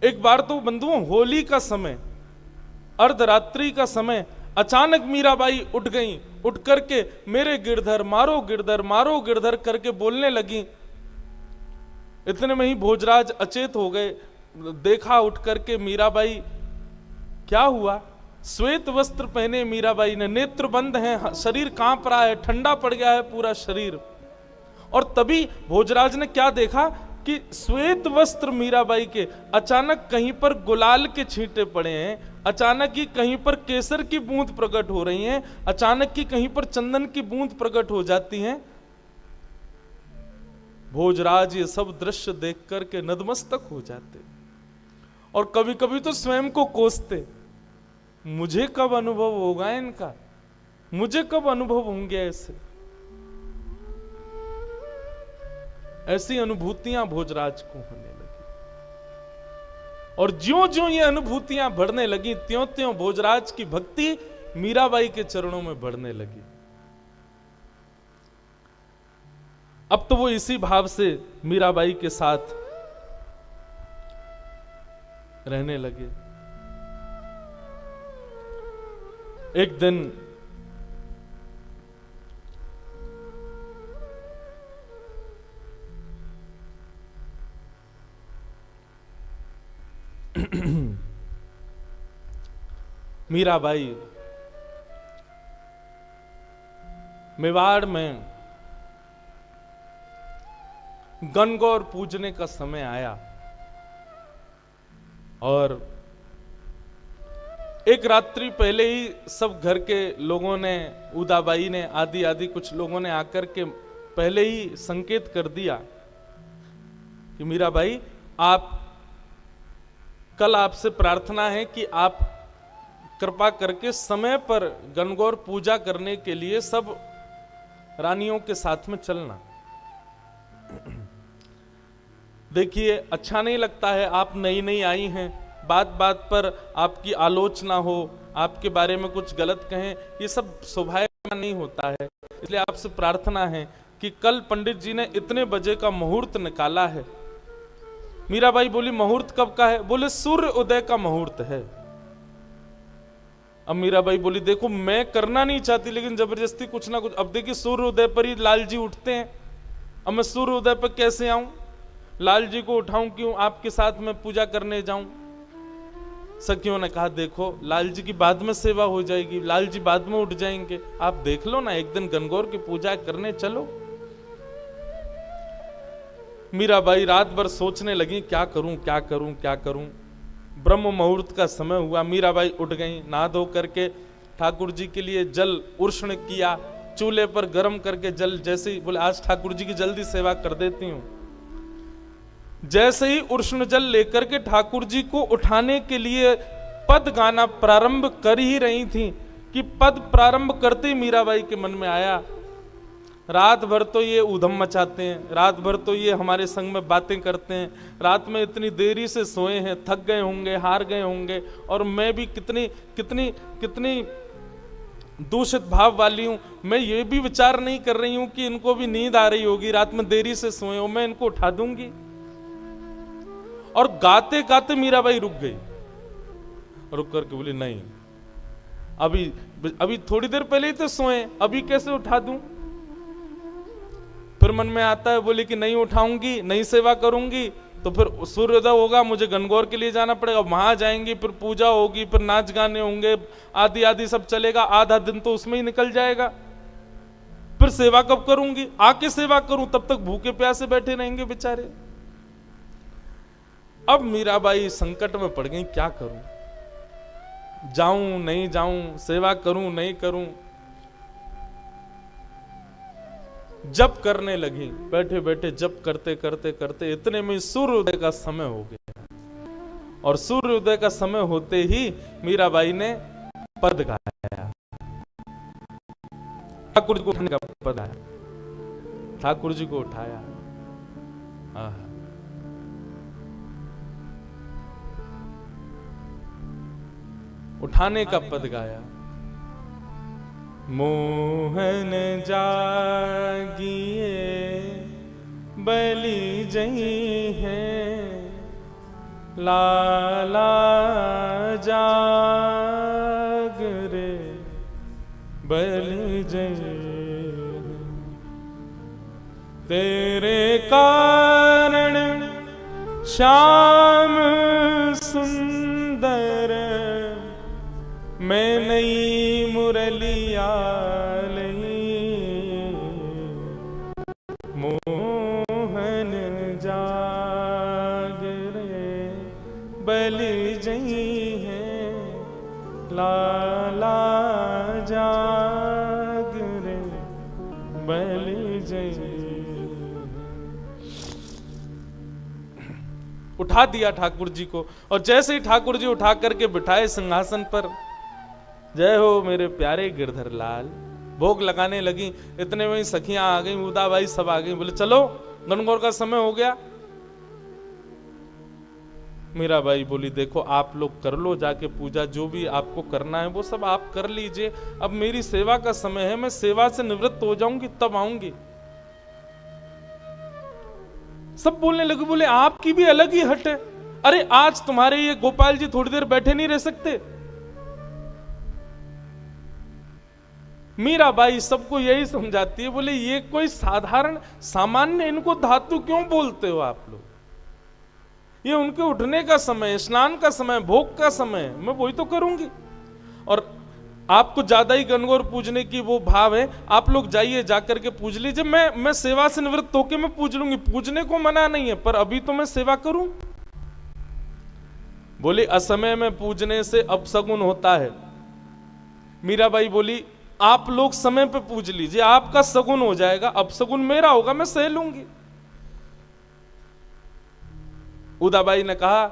एक बार तो बंधुओं होली का समय, अर्धरात्रि का समय, अचानक मीराबाई उठ गईं, उठ करके मेरे गिरधर मारो गिरधर मारो गिरधर करके बोलने लगी। इतने में ही भोजराज अचेत हो गए। देखा उठ करके मीराबाई, क्या हुआ? श्वेत वस्त्र पहने मीराबाई ने, नेत्र बंद हैं, शरीर कांप रहा है, ठंडा पड़ गया है पूरा शरीर, और तभी भोजराज ने क्या देखा कि श्वेत वस्त्र मीराबाई के अचानक कहीं पर गुलाल के छींटे पड़े हैं, अचानक ही कहीं पर केसर की बूंद प्रकट हो रही हैं, अचानक ही कहीं पर चंदन की बूंद प्रकट हो जाती हैं। भोजराज ये सब दृश्य देख करके नतमस्तक हो जाते और कभी कभी तो स्वयं को कोसते, मुझे कब अनुभव होगा इनका, मुझे कब अनुभव होंगे ऐसे। ऐसी अनुभूतियां भोजराज को होने लगी और ज्यों ज्यों ये अनुभूतियां बढ़ने लगी त्यों त्यों भोजराज की भक्ति मीराबाई के चरणों में बढ़ने लगी। अब तो वो इसी भाव से मीराबाई के साथ रहने लगे। एक दिन मीराबाई मेवाड़ में गणगौर पूजने का समय आया और एक रात्रि पहले ही सब घर के लोगों ने, उदाबाई ने, आदि आदि कुछ लोगों ने आकर के पहले ही संकेत कर दिया कि मीराबाई आप कल आपसे प्रार्थना है कि आप कृपा करके समय पर गणगौर पूजा करने के लिए सब रानियों के साथ में चलना। देखिए अच्छा नहीं लगता है, आप नई नई आई हैं, बात बात पर आपकी आलोचना हो, आपके बारे में कुछ गलत कहें, ये सब शोभायमान नहीं होता है। इसलिए आपसे प्रार्थना है कि कल पंडित जी ने इतने बजे का मुहूर्त निकाला है। मीराबाई बोली मुहूर्त कब का है? बोले सूर्य उदय का मुहूर्त है। अब मीराबाई बोली देखो मैं करना नहीं चाहती लेकिन जबरदस्ती कुछ ना कुछ, अब देखिए सूर्य उदय पर ही लाल जी उठते हैं, अब मैं सूर्य उदय पर कैसे आऊं, लाल जी को उठाऊं क्यों, आपके साथ में पूजा करने जाऊं। सखियों ने कहा देखो लाल जी की बाद में सेवा हो जाएगी, लाल जी बाद में उठ जाएंगे, आप देख लो ना एक दिन गणगौर की पूजा करने चलो। मीराबाई रात भर सोचने लगी क्या करूं क्या करूं क्या करूं। ब्रह्म मुहूर्त का समय हुआ, मीराबाई उठ गई, नहा धो करके ठाकुर जी के लिए जल उष्ण किया, चूल्हे पर गर्म करके जल, जैसे ही बोले आज ठाकुर जी की जल्दी सेवा कर देती हूं। जैसे ही उष्ण जल लेकर के ठाकुर जी को उठाने के लिए पद गाना प्रारंभ कर ही रही थी कि पद प्रारंभ करते ही मीराबाई के मन में आया रात भर तो ये ऊधम मचाते हैं, रात भर तो ये हमारे संग में बातें करते हैं, रात में इतनी देरी से सोए हैं, थक गए होंगे, हार गए होंगे, और मैं भी कितनी कितनी कितनी दूषित भाव वाली हूं। मैं ये भी विचार नहीं कर रही हूं कि इनको भी नींद आ रही होगी, रात में देरी से सोए हो, मैं इनको उठा दूंगी। और गाते गाते मीराबाई रुक गई, रुक करके बोली नहीं अभी थोड़ी देर पहले ही तो सोए, अभी कैसे उठा दूं। फिर मन में आता है बोली कि नहीं उठाऊंगी, नहीं सेवा करूंगी तो फिर सूर्योदय होगा, मुझे गणगौर के लिए जाना पड़ेगा, वहां जाएंगी, फिर पूजा होगी, फिर नाच गाने होंगे, आदि आदि सब चलेगा, आधा दिन तो उसमें ही निकल जाएगा। फिर सेवा कब करूंगी, आके सेवा करूं तब तक भूखे प्यासे बैठे रहेंगे बेचारे। अब मीराबाई संकट में पड़ गई, क्या करूं, जाऊं नहीं जाऊं, सेवा करूं नहीं करूं। जप करने लगी, बैठे बैठे जप करते करते करते इतने में सूर्योदय का समय हो गया, और सूर्योदय का समय होते ही मीराबाई ने पद गाया, ठाकुर जी को उठाने का पद आया, ठाकुर जी को उठाया, उठाने का पद गाया। मोहन जागिए बलि जई है, लाला जाग रे बलि जई, तेरे कारण श्याम सुंदर मैं नई मुरलिया लई, बैली जई। उठा दिया ठाकुर जी को, और जैसे ही ठाकुर जी उठा करके बिठाए सिंहासन पर, जय हो मेरे प्यारे गिरधर लाल, भोग लगाने लगी। इतने में ही सखियां आ गई, उदाबाई सब आ गई, बोले चलो गणगौर का समय हो गया। मीराबाई बोली देखो आप लोग कर लो जाके पूजा, जो भी आपको करना है वो सब आप कर लीजिए, अब मेरी सेवा का समय है, मैं सेवा से निवृत्त हो जाऊंगी तब आऊंगी। सब बोलने लगे, बोले आपकी भी अलग ही हट है, अरे आज तुम्हारे ये गोपाल जी थोड़ी देर बैठे नहीं रह सकते। मीराबाई सबको यही समझाती है, बोले ये कोई साधारण सामान्य इनको धातु क्यों बोलते हो आप लोग, ये उनके उठने का समय, स्नान का समय, भोग का समय, मैं वही तो करूंगी। और आपको ज्यादा ही गणगौर पूजने की वो भाव है, आप लोग जाइए जाकर के पूज लीजिए, मैं सेवा से निवृत्त होकर मैं पूज लूंगी, पूजने को मना नहीं है, पर अभी तो मैं सेवा करूं। बोली असमय में पूजने से अपशगुन होता है। मीराबाई बोली आप लोग समय पे पूज लीजिए, आपका सगुन हो जाएगा, अपशगुन मेरा होगा, मैं सह लूंगी। उदाबाई ने कहा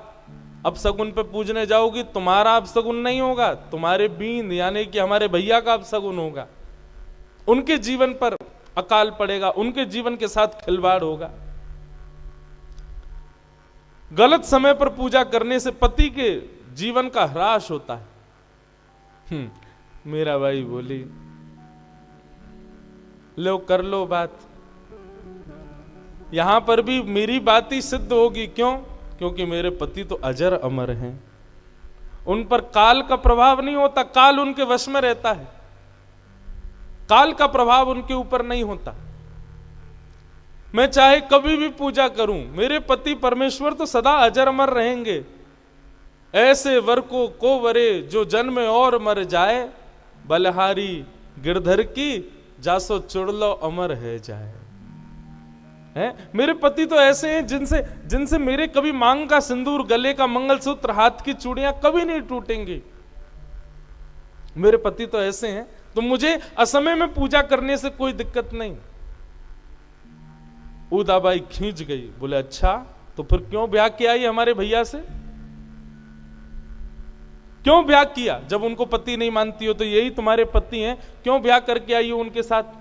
अपशगुन पे पूजने जाओगी, तुम्हारा अपशगुन नहीं होगा, तुम्हारे बींद यानी कि हमारे भैया का अपशगुन होगा, उनके जीवन पर अकाल पड़ेगा, उनके जीवन के साथ खिलवाड़ होगा। गलत समय पर पूजा करने से पति के जीवन का ह्रास होता है। मीराबाई बोली लो कर लो बात, यहां पर भी मेरी बात ही सिद्ध होगी। क्यों? क्योंकि मेरे पति तो अजर अमर हैं, उन पर काल का प्रभाव नहीं होता, काल उनके वश में रहता है, काल का प्रभाव उनके ऊपर नहीं होता। मैं चाहे कभी भी पूजा करूं, मेरे पति परमेश्वर तो सदा अजर अमर रहेंगे। ऐसे वर को वरे जो जन्म और मर जाए, बलहारी गिरधर की जासो चुड़लो अमर है जाए। मेरे पति तो ऐसे हैं जिनसे मेरे कभी मांग का सिंदूर, गले का मंगलसूत्र, हाथ की चूड़ियां कभी नहीं टूटेंगी। मेरे पति तो ऐसे हैं, तो मुझे असमय में पूजा करने से कोई दिक्कत नहीं। उदाबाई खींच गई, बोले अच्छा तो फिर क्यों ब्याह किया ये हमारे भैया से, क्यों ब्याह किया? जब उनको पति नहीं मानती हो तो यही तुम्हारे पति हैं, क्यों ब्याह करके आई हो उनके साथ?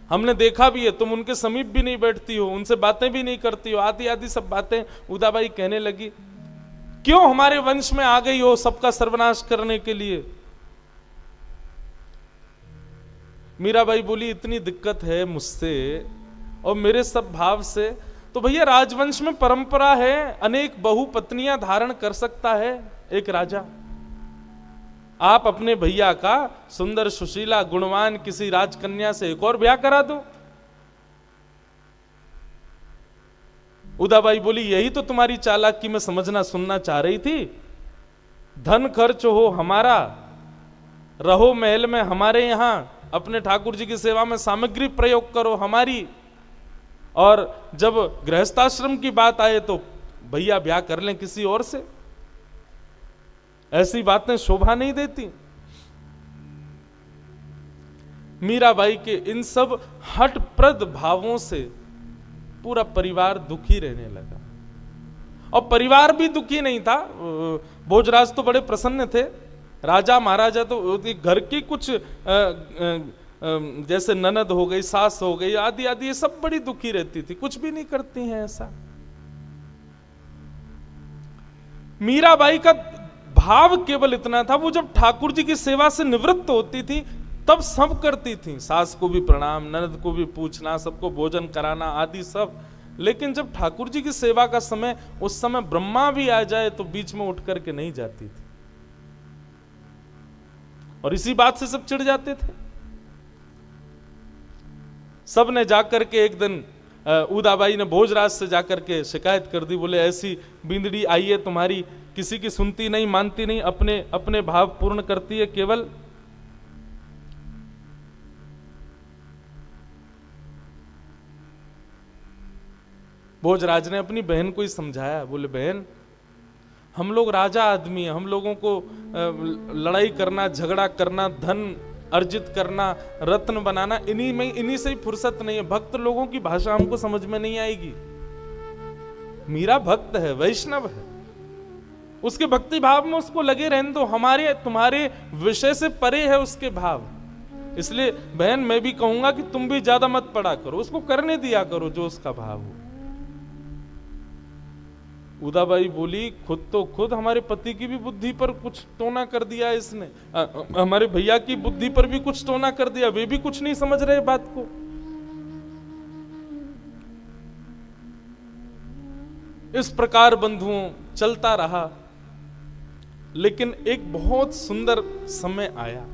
हमने देखा भी है, तुम उनके समीप भी नहीं बैठती हो, उनसे बातें भी नहीं करती हो, आदि आदि सब बातें उदाबाई कहने लगी। क्यों हमारे वंश में आ गई हो सबका सर्वनाश करने के लिए? मीराबाई बोली इतनी दिक्कत है मुझसे और मेरे सब भाव से, तो भैया राजवंश में परंपरा है, अनेक बहु पत्नियां धारण कर सकता है एक राजा। आप अपने भैया का सुंदर सुशीला गुणवान किसी राजकन्या से एक और ब्याह करा दो। उदाबाई बोली यही तो तुम्हारी चालाकी में समझना सुनना चाह रही थी। धन खर्च हो हमारा, रहो महल में हमारे यहां, अपने ठाकुर जी की सेवा में सामग्री प्रयोग करो हमारी, और जब गृहस्थाश्रम की बात आए तो भैया ब्याह कर लें किसी और से। ऐसी बातें शोभा नहीं देती। मीराबाई के इन सब हठप्रद भावों से पूरा परिवार दुखी रहने लगा, और परिवार भी दुखी नहीं था। भोजराज तो बड़े प्रसन्न थे, राजा महाराजा तो घर की कुछ जैसे ननद हो गई, सास हो गई, आदि आदि, ये सब बड़ी दुखी रहती थी, कुछ भी नहीं करती हैं ऐसा। मीराबाई का भाव केवल इतना था, वो जब ठाकुर जी की सेवा से निवृत्त होती थी तब सब करती थी, सास को भी प्रणाम, ननद को भी पूछना, सबको भोजन कराना आदि सब। लेकिन जब ठाकुर जी की सेवा का समय, उस समय ब्रह्मा भी आ जाए तो बीच में उठ करके नहीं जाती थी, और इसी बात से सब चिढ़ जाते थे। सब ने जाकर के एक दिन उदाबाई ने भोजराज से जाकर के शिकायत कर दी, बोले ऐसी बिंदड़ी आई है तुम्हारी, किसी की सुनती नहीं, मानती नहीं, अपने अपने भाव पूर्ण करती है केवल। भोजराज ने अपनी बहन को ही समझाया, बोले बहन हम लोग राजा आदमी हैं, हम लोगों को लड़ाई करना, झगड़ा करना, धन अर्जित करना, रत्न बनाना, इन्हीं से ही फुर्सत नहीं है। भक्त लोगों की भाषा हमको समझ में नहीं आएगी। मीरा भक्त है, वैष्णव है, उसके भक्ति भाव में उसको लगे रहने दो। हमारे तुम्हारे विषय से परे है उसके भाव। इसलिए बहन मैं भी कहूंगा कि तुम भी ज्यादा मत पढ़ा करो, उसको करने दिया करो जो उसका भाव हो। उदाबाई बोली खुद हमारे पति की भी बुद्धि पर कुछ टोना कर दिया इसने, हमारे भैया की बुद्धि पर भी कुछ टोना कर दिया, वे भी कुछ नहीं समझ रहे बात को। इस प्रकार बंधुओं चलता रहा, लेकिन एक बहुत सुंदर समय आया,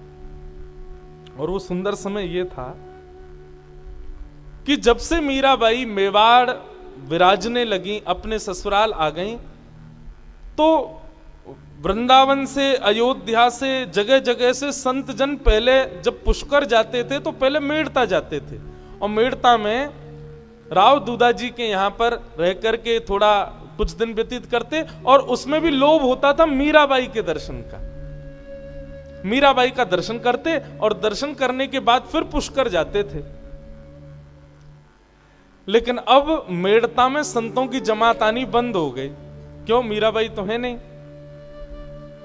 और वो सुंदर समय ये था कि जब से मीराबाई मेवाड़ विराजने लगी, अपने ससुराल आ गईं, तो वृंदावन से, अयोध्या से, जगह जगह से संत जन पहले जब पुष्कर जाते थे तो पहले मेड़ता जाते थे, और मेड़ता में राव दूधा जी के यहां पर रह करके थोड़ा कुछ दिन व्यतीत करते, और उसमें भी लोभ होता था मीराबाई के दर्शन का। मीराबाई का दर्शन करते और दर्शन करने के बाद फिर पुष्कर जाते थे। लेकिन अब मेड़ता में संतों की जमात आनी बंद हो गई। क्यों? मीराबाई तो है नहीं।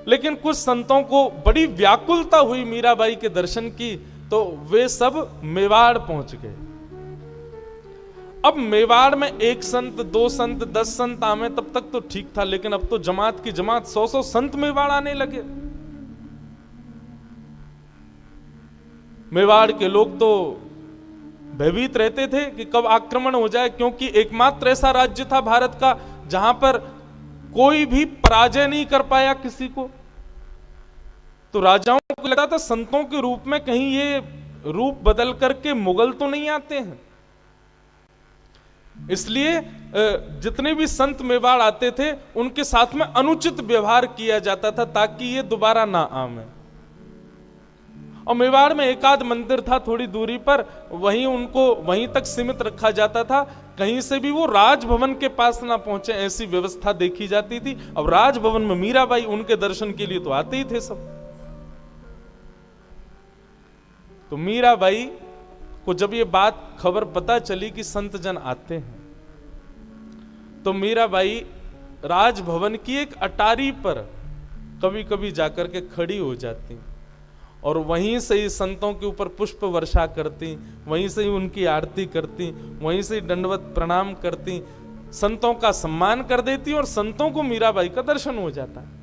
लेकिन कुछ संतों को बड़ी व्याकुलता हुई मीराबाई के दर्शन की, तो वे सब मेवाड़ पहुंच गए। अब मेवाड़ में एक संत, 2 संत, 10 संत आवे तब तक तो ठीक था, लेकिन अब तो जमात की जमात 100-100 संत मेवाड़ आने लगे। मेवाड़ के लोग तो भयभीत रहते थे कि कब आक्रमण हो जाए, क्योंकि एकमात्र ऐसा राज्य था भारत का जहां पर कोई भी पराजय नहीं कर पाया किसी को। तो राजाओं को लगता था संतों के रूप में कहीं ये रूप बदल करके मुगल तो नहीं आते हैं। इसलिए जितने भी संत मेवाड़ आते थे उनके साथ में अनुचित व्यवहार किया जाता था, ताकि ये दोबारा ना आवे। और मेवाड़ में एक आध मंदिर था थोड़ी दूरी पर, वहीं उनको वहीं तक सीमित रखा जाता था, कहीं से भी वो राजभवन के पास ना पहुंचे, ऐसी व्यवस्था देखी जाती थी। अब राजभवन में मीराबाई, उनके दर्शन के लिए तो आते ही थे सब। तो मीराबाई को जब ये बात खबर पता चली कि संत जन आते हैं, तो मीराबाई राजभवन की एक अटारी पर कभी कभी जाकर के खड़ी हो जाती और वहीं से ही संतों के ऊपर पुष्प वर्षा करती, वहीं से ही उनकी आरती करती, वहीं से ही दंडवत प्रणाम करती, संतों का सम्मान कर देती और संतों को मीराबाई का दर्शन हो जाता है।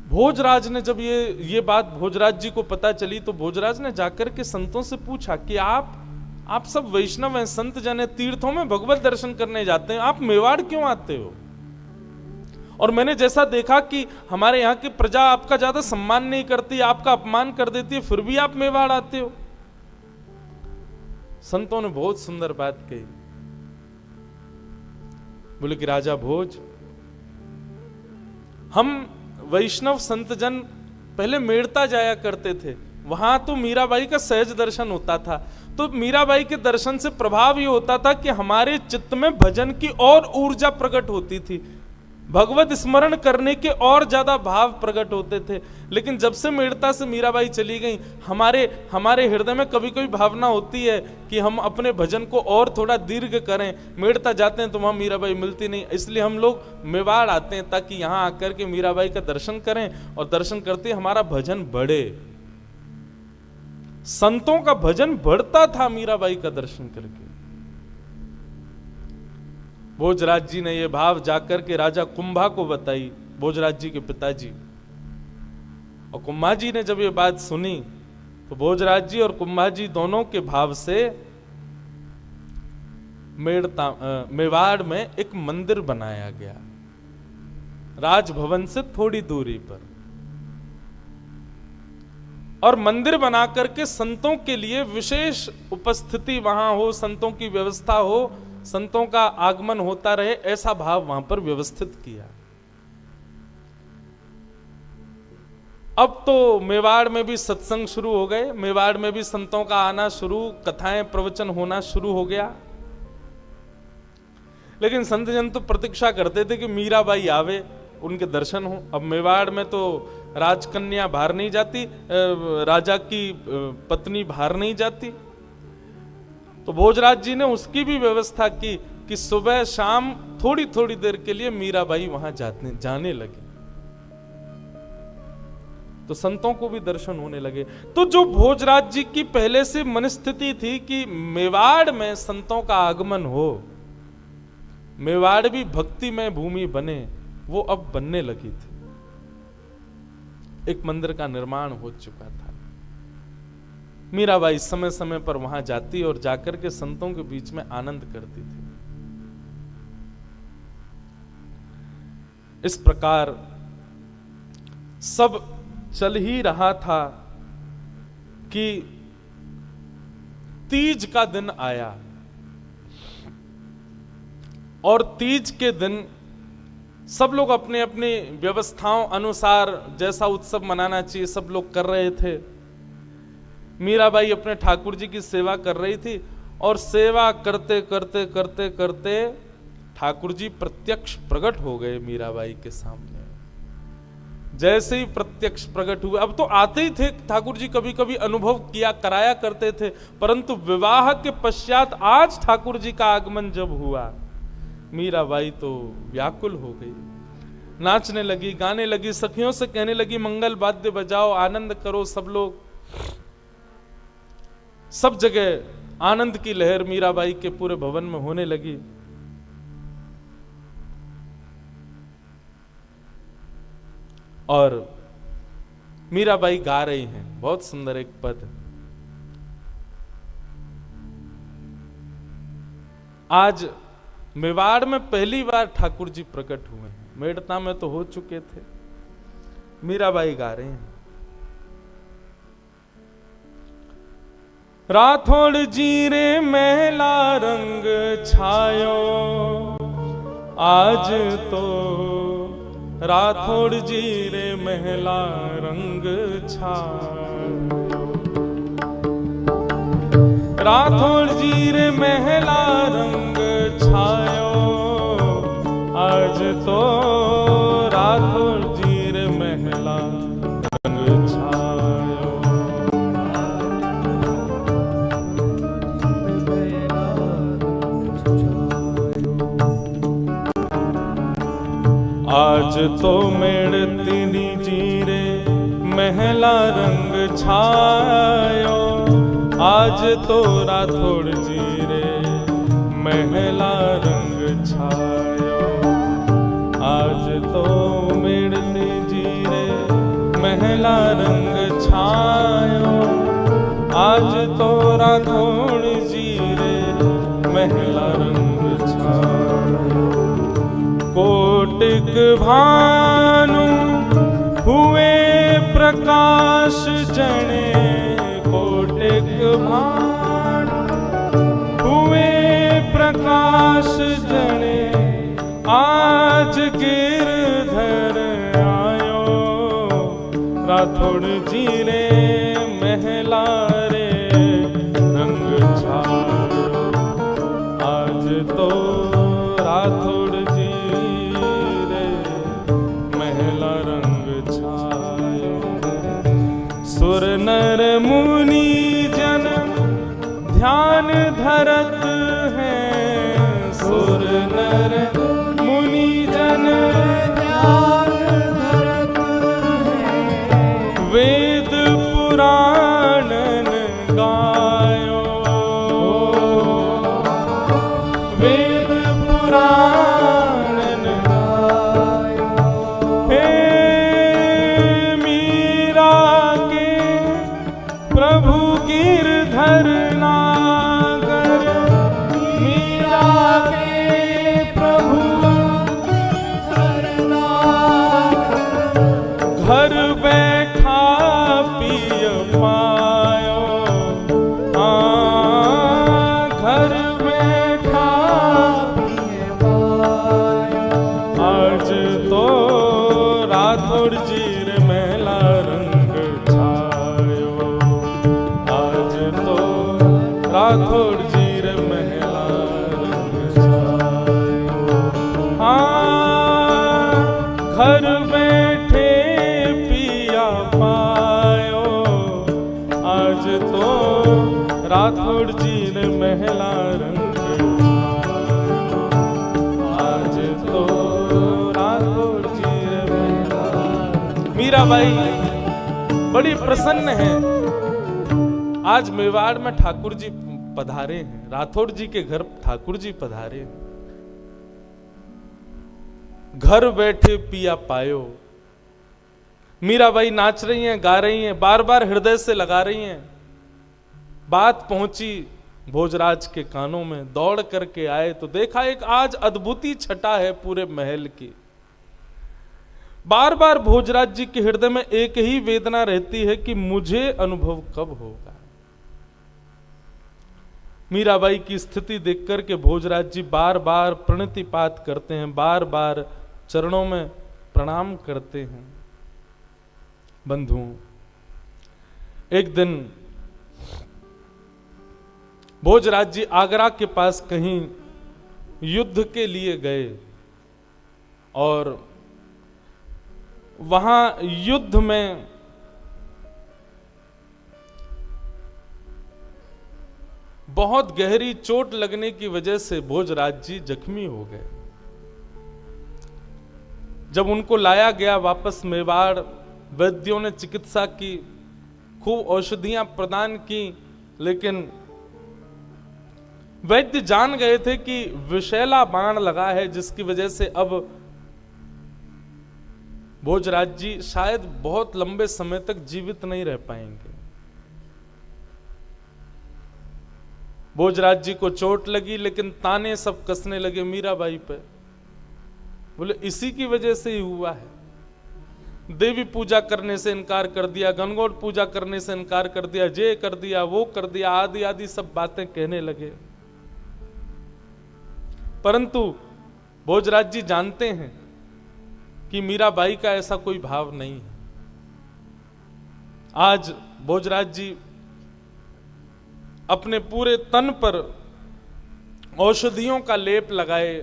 भोजराज ने जब ये बात भोजराज जी को पता चली, तो भोजराज ने जाकर के संतों से पूछा कि आप सब वैष्णव हैं, संत जन हैं, तीर्थों में भगवत दर्शन करने जाते हैं, आप मेवाड़ क्यों आते हो? और मैंने जैसा देखा कि हमारे यहाँ की प्रजा आपका ज्यादा सम्मान नहीं करती, आपका अपमान कर देती है, फिर भी आप मेवाड़ आते हो। संतों ने बहुत सुंदर बात कही। बोले कि राजा भोज, हम वैष्णव संत जन पहले मेड़ता जाया करते थे, वहां तो मीराबाई का सहज दर्शन होता था। तो मीराबाई के दर्शन से प्रभाव ये होता था कि हमारे चित्त में भजन की और ऊर्जा प्रकट होती थी, भगवत स्मरण करने के और ज्यादा भाव प्रकट होते थे। लेकिन जब से मेड़ता से मीराबाई चली गई, हमारे हृदय में कभी कभी भावना होती है कि हम अपने भजन को और थोड़ा दीर्घ करें। मेड़ता जाते हैं तो वहां मीराबाई मिलती नहीं, इसलिए हम लोग मेवाड़ आते हैं ताकि यहां आकर के मीराबाई का दर्शन करें, और दर्शन करते हमारा भजन बढ़े। संतों का भजन बढ़ता था मीराबाई का दर्शन करके। भोजराज जी ने यह भाव जाकर के राजा कुंभा को बताई, भोजराज जी के पिताजी। और कुंभा जी ने जब ये बात सुनी, तो भोजराज जी और कुंभा जी दोनों के भाव से मेवाड़ में एक मंदिर बनाया गया, राजभवन से थोड़ी दूरी पर। और मंदिर बना करके संतों के लिए विशेष उपस्थिति वहां हो, संतों की व्यवस्था हो, संतों का आगमन होता रहे, ऐसा भाव वहां पर व्यवस्थित किया। अब तो मेवाड़ में भी सत्संग शुरू हो गए, मेवाड़ में भी संतों का आना शुरू, कथाएं प्रवचन होना शुरू हो गया। लेकिन संत जन तो प्रतीक्षा करते थे कि मीराबाई आवे, उनके दर्शन हो। अब मेवाड़ में तो राजकन्या बाहर नहीं जाती, राजा की पत्नी बाहर नहीं जाती। तो भोजराज जी ने उसकी भी व्यवस्था की कि सुबह शाम थोड़ी थोड़ी देर के लिए मीराबाई वहां जाने लगी, तो संतों को भी दर्शन होने लगे। तो जो भोजराज जी की पहले से मनस्थिति थी कि मेवाड़ में संतों का आगमन हो, मेवाड़ भी भक्तिमय भूमि बने, वो अब बनने लगी थी। एक मंदिर का निर्माण हो चुका था। मीराबाई समय समय पर वहां जाती और जाकर के संतों के बीच में आनंद करती थी। इस प्रकार सब चल ही रहा था कि तीज का दिन आया, और तीज के दिन सब लोग अपने अपनी व्यवस्थाओं अनुसार जैसा उत्सव मनाना चाहिए सब लोग कर रहे थे। मीराबाई अपने ठाकुर जी की सेवा कर रही थी, और सेवा करते करते करते करते ठाकुर जी प्रत्यक्ष प्रकट हो गए मीराबाई के सामने। जैसे ही प्रत्यक्ष प्रकट हुए, अब तो आते ही थे ठाकुर जी, कभी कभी अनुभव किया कराया करते थे, परंतु विवाह के पश्चात आज ठाकुर जी का आगमन जब हुआ, मीराबाई तो व्याकुल हो गई, नाचने लगी, गाने लगी, सखियों से कहने लगी मंगल वाद्य बजाओ, आनंद करो सब लोग। सब जगह आनंद की लहर मीराबाई के पूरे भवन में होने लगी। और मीराबाई गा रही हैं बहुत सुंदर एक पद। आज मेवाड़ में पहली बार ठाकुर जी प्रकट हुए हैं, मेड़ता में तो हो चुके थे। मीराबाई गा रहे हैं, राठौड़ जी रे महला रंग छायो, आज तो राठौड़ जी रे महला रंग छायो, राठौड़ जी रे महला रंग छायो, आज तो राठौड़ जी रे महला रंग छायो। आज तो मेड़ती जी रे महला रंग छायो, आज तो राठौड़ जी रे महला रंग छायो, आज तो मेड़ती जी रे महला रंग छायो, आज तो राठौड़ जी रे महला रंग छायो। कोटिक भानु हुए प्रकाश जने, कोटिक भानु हुए प्रकाश जने, आज गिरधर आयो, राठौड़ जी रे महला रे रंग छायो, आज तो राठौड़ सुर नर मुनि जन ध्यान धरत हैं, सुर नर मुनि जन ध्यान धरत हैं, वेद पुराणन गायो, वेद पुराणन गायो। हे प्रभु गिरधर नागर, मीरा के प्रभु गिरधर नागर, घर बैठा पिय पायो, घर बैठा पिय पायो, आज तो राठौड़ जी रे महला रंग छायो, राठौड़ जी रे महला रंग छायो। हाँ, घर बैठे तो राठौड़ जी ने महला रंग, आज तो राठौड़ जी ने महला। मीराबाई बड़ी प्रसन्न है। आज मेवाड़ में ठाकुर जी पधारे हैं, राठौड़ जी के घर ठाकुर जी पधारे हैं। घर बैठे पिया पायो। मीराबाई नाच रही हैं, गा रही हैं, बार बार हृदय से लगा रही हैं। बात पहुंची भोजराज के कानों में, दौड़ करके आए तो देखा एक आज अद्भुती छटा है पूरे महल की। बार बार भोजराज जी के हृदय में एक ही वेदना रहती है कि मुझे अनुभव कब होगा। मीराबाई की स्थिति देख करके भोजराज जी बार बार प्रणतिपात करते हैं, बार बार चरणों में प्रणाम करते हैं। बंधुओं, एक दिन भोजराज जी आगरा के पास कहीं युद्ध के लिए गए और वहां युद्ध में बहुत गहरी चोट लगने की वजह से भोजराज जी जख्मी हो गए। जब उनको लाया गया वापस मेवाड़, वैद्यों ने चिकित्सा की, खूब औषधियां प्रदान की, लेकिन वैद्य जान गए थे कि विषैला बाण लगा है, जिसकी वजह से अब भोजराज जी शायद बहुत लंबे समय तक जीवित नहीं रह पाएंगे। भोजराज जी को चोट लगी, लेकिन ताने सब कसने लगे मीराबाई पे। बोले इसी की वजह से ही हुआ है। देवी पूजा करने से इनकार कर दिया, गणगौर पूजा करने से इनकार कर दिया, ये कर दिया, वो कर दिया, आदि आदि सब बातें कहने लगे। परंतु भोजराज जी जानते हैं कि मीराबाई का ऐसा कोई भाव नहीं है। आज भोजराज जी अपने पूरे तन पर औषधियों का लेप लगाए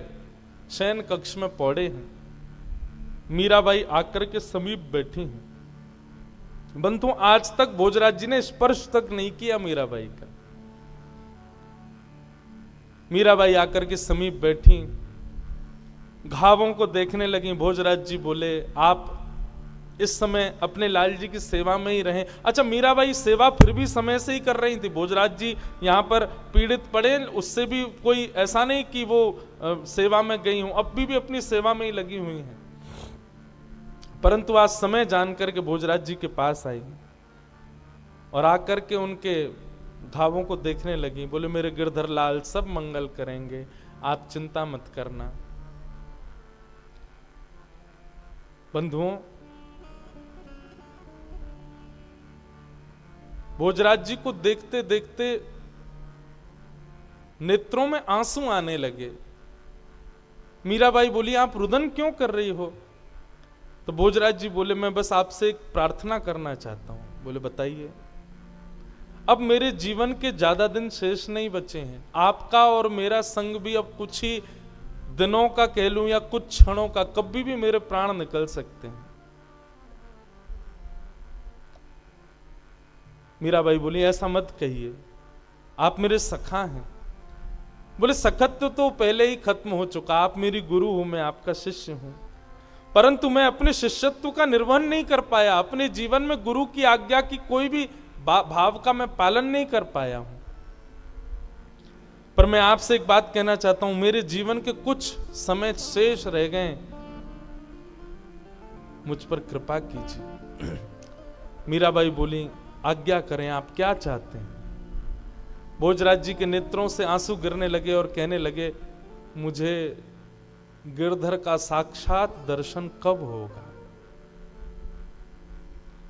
शयन कक्ष में पौड़े हैं। मीराबाई आकर के समीप बैठी हैं। बंधु, आज तक भोजराज जी ने स्पर्श तक नहीं किया मीराबाई का। मीराबाई आकर के समीप बैठी, घावों को देखने लगी। भोजराज जी बोले आप इस समय अपने लाल जी की सेवा में ही रहें। अच्छा, मीराबाई सेवा फिर भी समय से ही कर रही थी। भोजराज जी यहाँ पर पीड़ित पड़े, उससे भी कोई ऐसा नहीं कि वो सेवा में गई हूं, अब भी अपनी सेवा में ही लगी हुई हैं। परंतु आज समय जान करके भोजराज जी के पास आई और आकर के उनके घावों को देखने लगी। बोले मेरे गिरधर लाल सब मंगल करेंगे, आप चिंता मत करना। बंधुओं, भोजराज जी को देखते देखते नेत्रों में आंसू आने लगे। मीराबाई बोली आप रुदन क्यों कर रही हो? तो भोजराज जी बोले मैं बस आपसे एक प्रार्थना करना चाहता हूं। बोले बताइए। अब मेरे जीवन के ज्यादा दिन शेष नहीं बचे हैं। आपका और मेरा संग भी अब कुछ ही दिनों का कह लूं या कुछ क्षणों का, कभी भी मेरे प्राण निकल सकते हैं। मीराबाई बोली ऐसा मत कहिए, आप मेरे सखा हैं। बोले सखत्व तो पहले ही खत्म हो चुका, आप मेरी गुरु हूं, मैं आपका शिष्य हूं, परंतु मैं अपने शिष्यत्व का निर्वहन नहीं कर पाया। अपने जीवन में गुरु की आज्ञा की कोई भी भाव का मैं पालन नहीं कर पाया हूं। पर मैं आपसे एक बात कहना चाहता हूं, मेरे जीवन के कुछ समय शेष रह गए, मुझ पर कृपा कीजिए। मीराबाई बोली आज्ञा करें, आप क्या चाहते हैं? भोजराज जी के नेत्रों से आंसू गिरने लगे और कहने लगे मुझे गिरधर का साक्षात दर्शन कब होगा?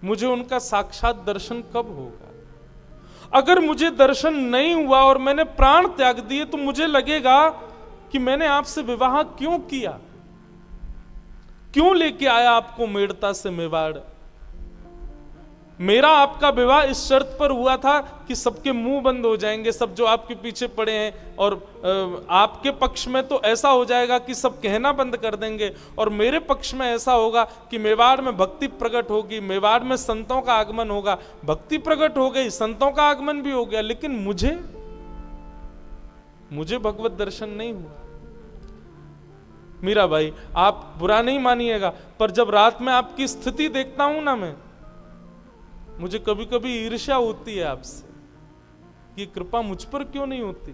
मुझे उनका साक्षात दर्शन कब होगा? अगर मुझे दर्शन नहीं हुआ और मैंने प्राण त्याग दिए तो मुझे लगेगा कि मैंने आपसे विवाह क्यों किया, क्यों लेके आया आपको मेड़ता से मेवाड़। मेरा आपका विवाह इस शर्त पर हुआ था कि सबके मुंह बंद हो जाएंगे, सब जो आपके पीछे पड़े हैं, और आपके पक्ष में तो ऐसा हो जाएगा कि सब कहना बंद कर देंगे, और मेरे पक्ष में ऐसा होगा कि मेवाड़ में भक्ति प्रकट होगी, मेवाड़ में संतों का आगमन होगा। भक्ति प्रकट हो गई, संतों का आगमन भी हो गया, लेकिन मुझे भगवत दर्शन नहीं हुआ। मीरा भाई, आप बुरा नहीं मानिएगा, पर जब रात में आपकी स्थिति देखता हूं ना, मैं मुझे कभी कभी ईर्ष्या होती है आपसे, ये कृपा मुझ पर क्यों नहीं होती।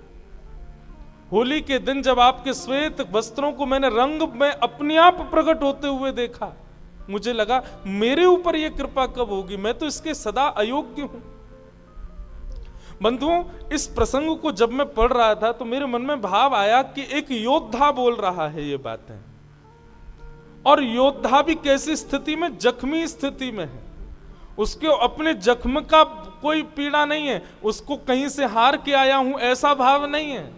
होली के दिन जब आपके श्वेत वस्त्रों को मैंने रंग में अपने आप प्रकट होते हुए देखा, मुझे लगा मेरे ऊपर यह कृपा कब होगी, मैं तो इसके सदा अयोग्य हूं। बंधुओं, इस प्रसंग को जब मैं पढ़ रहा था तो मेरे मन में भाव आया कि एक योद्धा बोल रहा है ये बातें, और योद्धा भी कैसी स्थिति में, जख्मी स्थिति में है। उसके अपने जख्म का कोई पीड़ा नहीं है, उसको कहीं से हार के आया हूं ऐसा भाव नहीं है,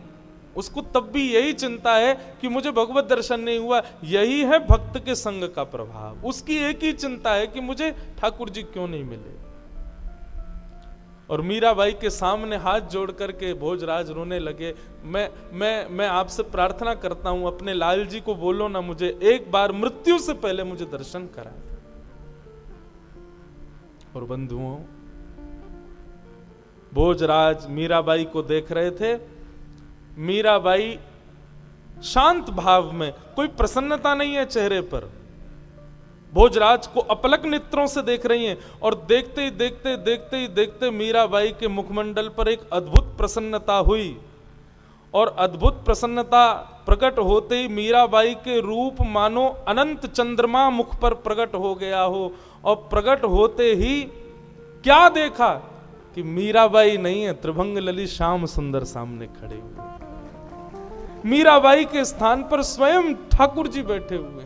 उसको तब भी यही चिंता है कि मुझे भगवत दर्शन नहीं हुआ। यही है भक्त के संग का प्रभाव, उसकी एक ही चिंता है कि मुझे ठाकुर जी क्यों नहीं मिले। और मीराबाई के सामने हाथ जोड़ करके भोजराज रोने लगे। मैं आपसे प्रार्थना करता हूं, अपने लाल जी को बोलो ना, मुझे एक बार मृत्यु से पहले मुझे दर्शन करा। और बंधुओं, भोजराज मीराबाई को देख रहे थे। मीराबाई शांत भाव में, कोई प्रसन्नता नहीं है चेहरे पर, भोजराज को अपलक नेत्रों से देख रही हैं, और देखते ही देखते मीराबाई के मुखमंडल पर एक अद्भुत प्रसन्नता हुई। और अद्भुत प्रसन्नता प्रकट होते ही मीराबाई के रूप मानो अनंत चंद्रमा मुख पर प्रकट हो गया हो, और प्रकट होते ही क्या देखा कि मीराबाई नहीं है, त्रिभंग ललित श्याम सुंदर सामने खड़े हुए। मीराबाई के स्थान पर स्वयं ठाकुर जी बैठे हुए।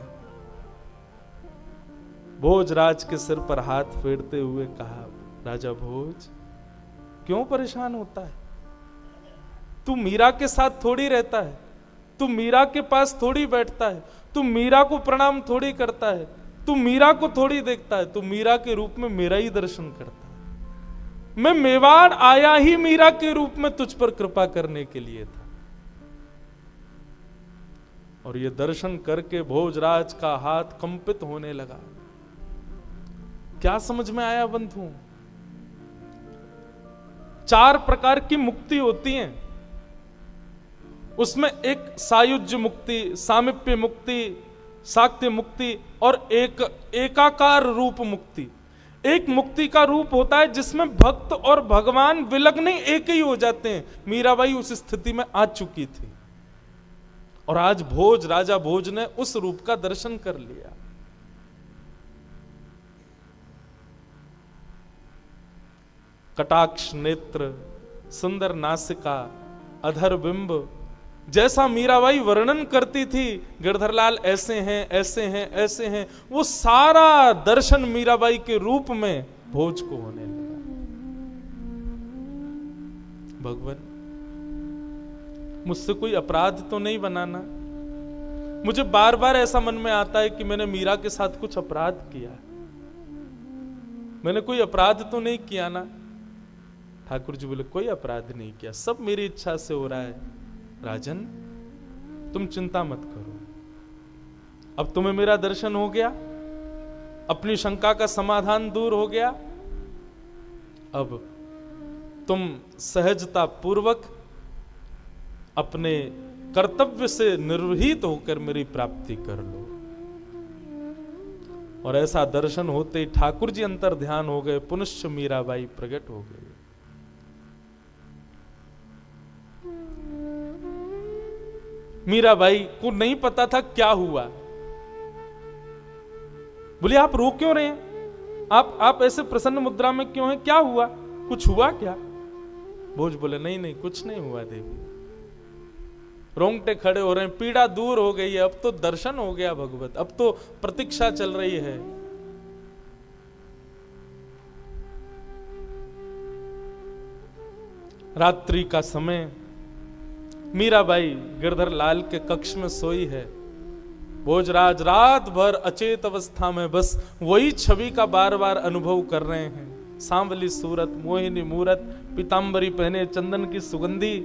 भोजराज के सिर पर हाथ फेरते हुए कहा, राजा भोज, क्यों परेशान होता है? तू मीरा के साथ थोड़ी रहता है, तू मीरा के पास थोड़ी बैठता है, तू मीरा को प्रणाम थोड़ी करता है, तू मीरा को थोड़ी देखता है, तू मीरा के रूप में मेरा ही दर्शन करता है। मैं मेवाड़ आया ही मीरा के रूप में तुझ पर कृपा करने के लिए था। और ये दर्शन करके भोजराज का हाथ कंपित होने लगा। क्या समझ में आया बंधुओं? 4 प्रकार की मुक्ति होती हैं, उसमें एक सायुज्य मुक्ति, सामिप्य मुक्ति, साक्त्य मुक्ति, और एक एकाकार रूप मुक्ति। एक मुक्ति का रूप होता है जिसमें भक्त और भगवान विलग्न एक ही हो जाते हैं। मीराबाई उस स्थिति में आ चुकी थी, और आज राजा भोज ने उस रूप का दर्शन कर लिया। कटाक्ष नेत्र, सुंदर नासिका, अधर बिंब, जैसा मीराबाई वर्णन करती थी, गिरधरलाल ऐसे हैं, ऐसे हैं, ऐसे हैं, वो सारा दर्शन मीराबाई के रूप में भोज को होने लगा। भगवान, मुझसे कोई अपराध तो नहीं बनाना। मुझे बार बार ऐसा मन में आता है कि मैंने मीरा के साथ कुछ अपराध किया। मैंने कोई अपराध तो नहीं किया ना? ठाकुर जी बोले, कोई अपराध नहीं किया, सब मेरी इच्छा से हो रहा है। राजन, तुम चिंता मत करो, अब तुम्हें मेरा दर्शन हो गया, अपनी शंका का समाधान दूर हो गया। अब तुम सहजता पूर्वक अपने कर्तव्य से निर्वहित होकर मेरी प्राप्ति कर लो। और ऐसा दर्शन होते ही ठाकुर जी अंतर ध्यान हो गए, पुनश्च मीराबाई प्रकट हो गई। मीराबाई को नहीं पता था क्या हुआ। बोले, आप रो क्यों रहे हैं? आप ऐसे प्रसन्न मुद्रा में क्यों हैं? क्या हुआ? कुछ हुआ क्या? भोज बोले, नहीं नहीं, कुछ नहीं हुआ देवी। रोंगटे खड़े हो रहे हैं, पीड़ा दूर हो गई है, अब तो दर्शन हो गया भगवत, अब तो प्रतीक्षा चल रही है। रात्रि का समय, मीराबाई गिरधर लाल के कक्ष में सोई है। भोजराज रात भर अचेत अवस्था में बस वही छवि का बार बार अनुभव कर रहे हैं। सांवली सूरत, मोहिनी मूरत, पीतांबरी पहने, चंदन की सुगंधी।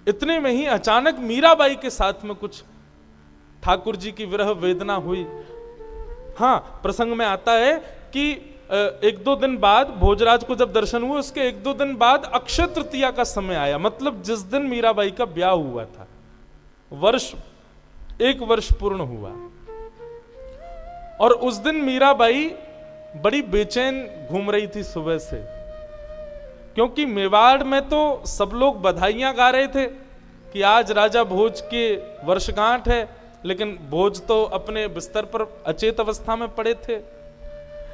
इतने में ही अचानक मीराबाई के साथ में कुछ ठाकुर जी की विरह वेदना हुई। हाँ, प्रसंग में आता है कि एक दो दिन बाद भोजराज को जब दर्शन हुए, उसके एक दो दिन बाद अक्षय तृतीया का समय आया, मतलब जिस दिन मीराबाई का ब्याह हुआ था, एक वर्ष पूर्ण हुआ। और उस दिन मीराबाई बड़ी बेचैन घूम रही थी सुबह से, क्योंकि मेवाड़ में तो सब लोग बधाइयां गा रहे थे कि आज राजा भोज के वर्षगांठ है, लेकिन भोज तो अपने बिस्तर पर अचेत अवस्था में पड़े थे।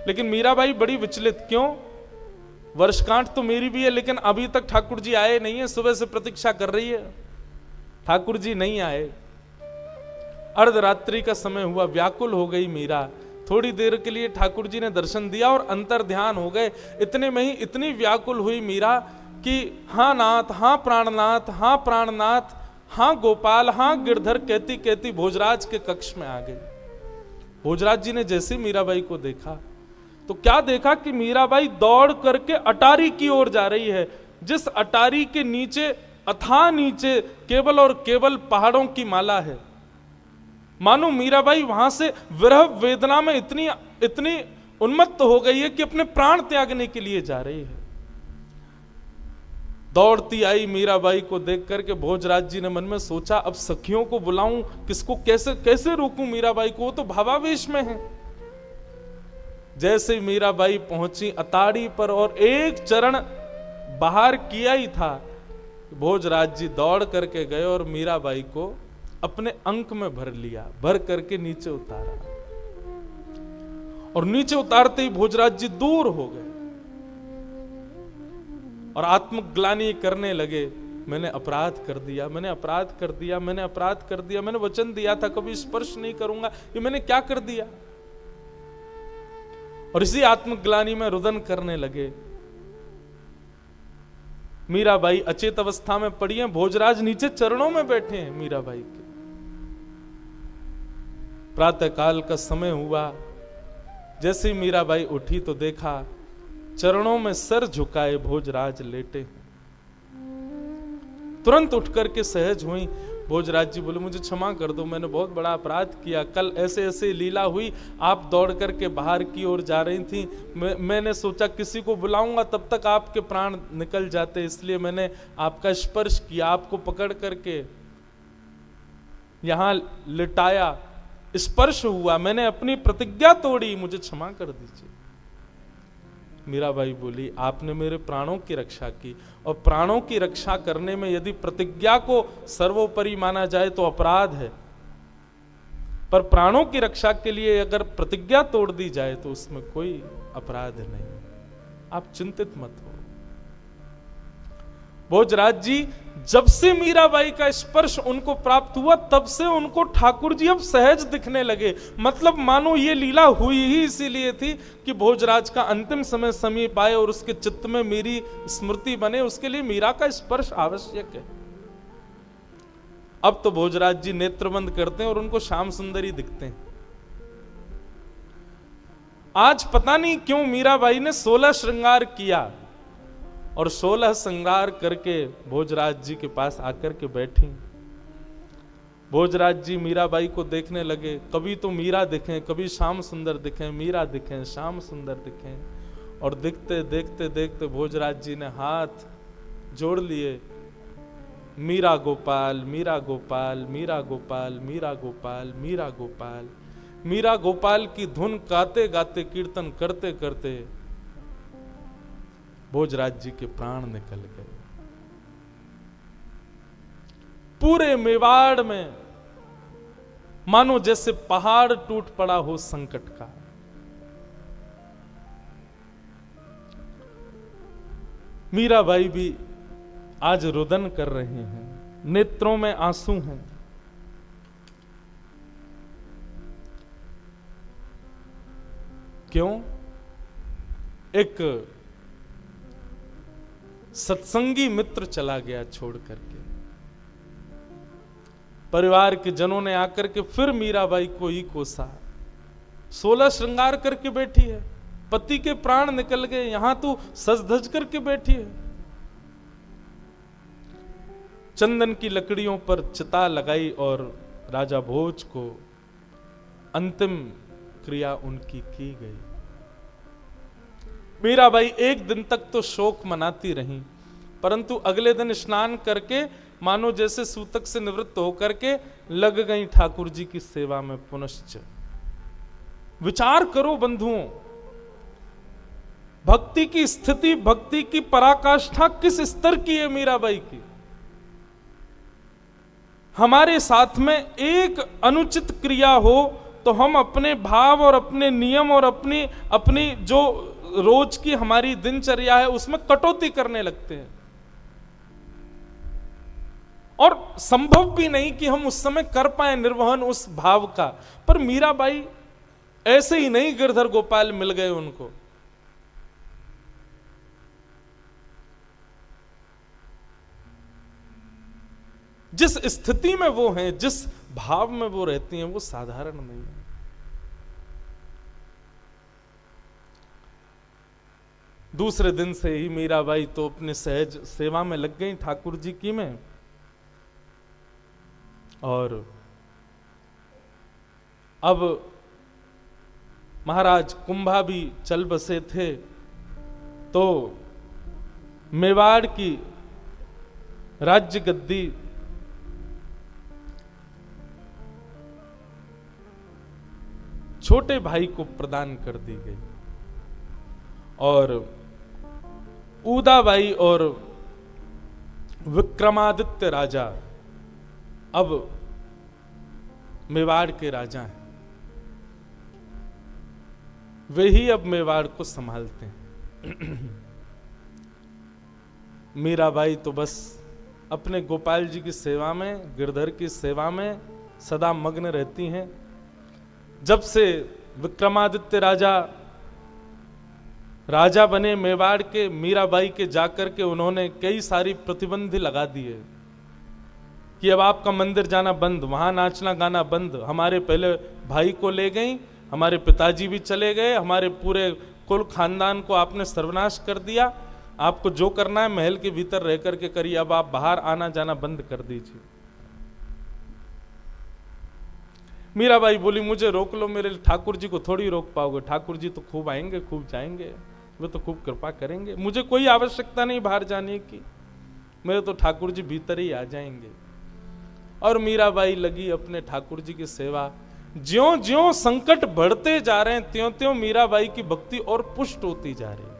लेकिन मीराबाई बड़ी विचलित, क्यों? वर्षगांठ तो मेरी भी है, लेकिन अभी तक ठाकुर जी आए नहीं है। सुबह से प्रतीक्षा कर रही है, ठाकुर जी नहीं आए। अर्धरात्रि का समय हुआ, व्याकुल हो गई मीरा। थोड़ी देर के लिए ठाकुर जी ने दर्शन दिया और अंतर ध्यान हो गए। इतने में ही इतनी व्याकुल हुई मीरा कि हाँ नाथ, हाँ प्राणनाथ, हाँ प्राणनाथ, हाँ गोपाल, हाँ गिरधर कहती कहती भोजराज के कक्ष में आ गई। भोजराज जी ने जैसे मीराबाई को देखा तो क्या देखा कि मीराबाई दौड़ करके अटारी की ओर जा रही है, जिस अटारी के नीचे, अथाह नीचे, केवल और केवल पहाड़ों की माला है। मानो मीराबाई वहां से विरह वेदना में इतनी उन्मत्त हो गई है कि अपने प्राण त्यागने के लिए जा रही है। दौड़ती आई मीराबाई को देख करके भोजराज जी ने मन में सोचा, अब सखियों को बुलाऊं, किसको कैसे कैसे रोकूं मीराबाई को, वो तो भावावेश में है। जैसे मीराबाई पहुंची अताड़ी पर और एक चरण बाहर किया ही था, भोजराज जी दौड़ करके गए और मीराबाई को अपने अंक में भर लिया, भर करके नीचे उतारा। और नीचे उतारते ही भोजराज जी दूर हो गए और आत्मग्लानि करने लगे, मैंने अपराध कर दिया, मैंने अपराध कर दिया, मैंने अपराध कर दिया, मैंने वचन दिया था कभी स्पर्श नहीं करूंगा, ये मैंने क्या कर दिया। और इसी आत्मग्लानि में रुदन करने लगे। मीराबाई अचेत अवस्था में पड़ी हैं, भोजराज नीचे चरणों में बैठे हैं मीराबाई के। प्रातः काल का समय हुआ, जैसे ही मीराबाई उठी तो देखा चरणों में सर झुकाए भोजराज लेटे हैं। तुरंत उठ करके सहज हुई। भोजराज जी बोले, मुझे क्षमा कर दो, मैंने बहुत बड़ा अपराध किया। कल ऐसे ऐसे लीला हुई, आप दौड़ करके बाहर की ओर जा रही थी, मैंने सोचा किसी को बुलाऊंगा, तब तक आपके प्राण निकल जाते, इसलिए मैंने आपका स्पर्श किया, आपको पकड़ करके यहां लिटाया, स्पर्श हुआ, मैंने अपनी प्रतिज्ञा तोड़ी, मुझे क्षमा कर दीजिए। मीराबाई बोली, आपने मेरे प्राणों की रक्षा की, और प्राणों की रक्षा करने में यदि प्रतिज्ञा को सर्वोपरि माना जाए तो अपराध है, पर प्राणों की रक्षा के लिए अगर प्रतिज्ञा तोड़ दी जाए तो उसमें कोई अपराध नहीं। आप चिंतित मत हो। भोजराज जी जब से मीराबाई का स्पर्श उनको प्राप्त हुआ, तब से उनको ठाकुर जी अब सहज दिखने लगे। मतलब मानो ये लीला हुई ही इसीलिए थी कि भोजराज का अंतिम समय समीप आए और उसके चित्त में मेरी स्मृति बने, उसके लिए मीरा का स्पर्श आवश्यक है। अब तो भोजराज जी नेत्र बंद करते हैं और उनको श्याम सुंदरी दिखते हैं। आज पता नहीं क्यों मीराबाई ने 16 श्रृंगार किया और 16 श्रृंगार करके भोजराज जी के पास आकर के बैठी। भोजराज जी मीराबाई को देखने लगे, कभी तो मीरा दिखें, कभी श्याम सुंदर दिखें, मीरा दिखें, श्याम सुंदर दिखें। और देखते देखते देखते भोजराज जी ने हाथ जोड़ लिए, मीरा गोपाल, मीरा गोपाल, मीरा गोपाल, मीरा गोपाल, मीरा गोपाल। मीरा गोपाल की धुन गाते गाते, कीर्तन करते करते भोजराज जी के प्राण निकल गए। पूरे मेवाड़ में मानो जैसे पहाड़ टूट पड़ा हो संकट का। मीराबाई भी आज रुदन कर रहे हैं, नेत्रों में आंसू हैं। क्यों? एक सत्संगी मित्र चला गया छोड़ करके। परिवार के जनों ने आकर के फिर मीराबाई को ही कोसा। 16 श्रृंगार करके बैठी है, पति के प्राण निकल गए, यहां तू सज धज करके बैठी है। चंदन की लकड़ियों पर चिता लगाई और राजा भोज को अंतिम क्रिया उनकी की गई। मीराबाई एक दिन तक तो शोक मनाती रहीं, परंतु अगले दिन स्नान करके मानो जैसे सूतक से निवृत्त होकर के लग गई ठाकुर जी की सेवा में पुनश्च। विचार करो बंधुओं, भक्ति की स्थिति, भक्ति की पराकाष्ठा किस स्तर की है मीराबाई की। हमारे साथ में एक अनुचित क्रिया हो तो हम अपने भाव और अपने नियम और अपनी जो रोज की हमारी दिनचर्या है उसमें कटौती करने लगते हैं, और संभव भी नहीं कि हम उस समय कर पाए निर्वहन उस भाव का। पर मीराबाई ऐसे ही नहीं गिरधर गोपाल मिल गए उनको। जिस स्थिति में वो हैं, जिस भाव में वो रहती हैं, वो साधारण नहीं है। दूसरे दिन से ही मीराबाई तो अपने सहज सेवा में लग गई ठाकुर जी की में, और अब महाराज कुंभा भी चल बसे थे, तो मेवाड़ की राज्य गद्दी छोटे भाई को प्रदान कर दी गई, और उदाबाई और विक्रमादित्य राजा अब मेवाड़ के राजा हैं। वे ही अब मेवाड़ को संभालते हैं। मीराबाई तो बस अपने गोपाल जी की सेवा में, गिरधर की सेवा में सदा मग्न रहती हैं। जब से विक्रमादित्य राजा बने मेवाड़ के, मीराबाई के जाकर के उन्होंने कई सारी प्रतिबंध लगा दिए कि अब आपका मंदिर जाना बंद, वहां नाचना गाना बंद। हमारे पहले भाई को ले गई, हमारे पिताजी भी चले गए, हमारे पूरे कुल खानदान को आपने सर्वनाश कर दिया। आपको जो करना है महल के भीतर रह करके करिए, अब आप बाहर आना जाना बंद कर दीजिए। मीराबाई बोली, मुझे रोक लो, मेरे ठाकुर जी को थोड़ी रोक पाओगे। ठाकुर जी तो खूब आएंगे, खूब जाएंगे, वे तो खूब कृपा करेंगे, मुझे कोई आवश्यकता नहीं बाहर जाने की, मेरे तो ठाकुर जी भीतर ही आ जाएंगे। और मीराबाई लगी अपने ठाकुर जी की सेवा। ज्यों ज्यों संकट बढ़ते जा रहे हैं, त्यों त्यों मीराबाई की भक्ति और पुष्ट होती जा रही है।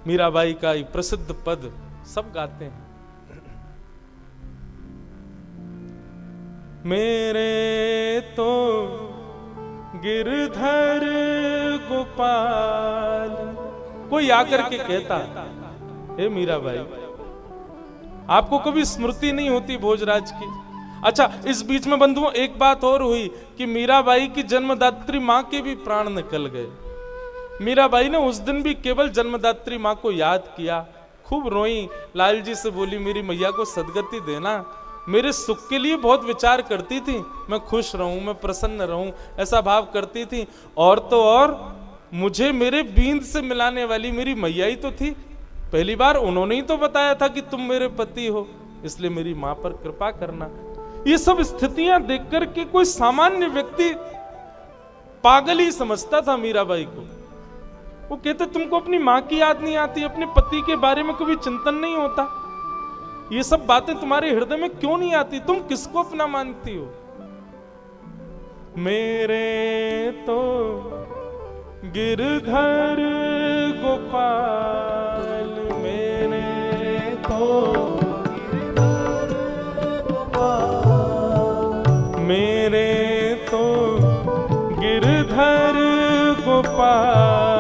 मीराबाई का एक प्रसिद्ध पद सब गाते हैं, मेरे तो गिरधर गोपाल। कोई आकर के कहता, हे मीराबाई, आपको कभी स्मृति नहीं होती भोजराज की? अच्छा, इस बीच में बंधुओं एक बात और हुई कि मीराबाई की जन्मदात्री मां के भी प्राण निकल गए। मीराबाई ने उस दिन भी केवल जन्मदात्री मां को याद किया, खूब रोई, लाल जी से बोली, मेरी मैया को सदगति देना। मेरे सुख के लिए बहुत विचार करती थी, मैं खुश रहूं, मैं प्रसन्न रहूं, ऐसा भाव करती थी। और तो और मुझे मेरे बींद से मिलाने वाली मेरी मैया ही तो थी। पहली बार उन्होंने ही तो बताया था कि तुम मेरे पति हो, इसलिए मेरी मां पर कृपा करना। ये सब स्थितियां देख करके कोई सामान्य व्यक्ति पागल ही समझता था मीराबाई को। वो कहते, तुमको अपनी मां की याद नहीं आती, अपने पति के बारे में कभी चिंतन नहीं होता, ये सब बातें तुम्हारे हृदय में क्यों नहीं आती? तुम किसको अपना मानती हो? मेरे तो गिरधर गोपाल, मेरे तो मेरे तो गिरधर गोपाल।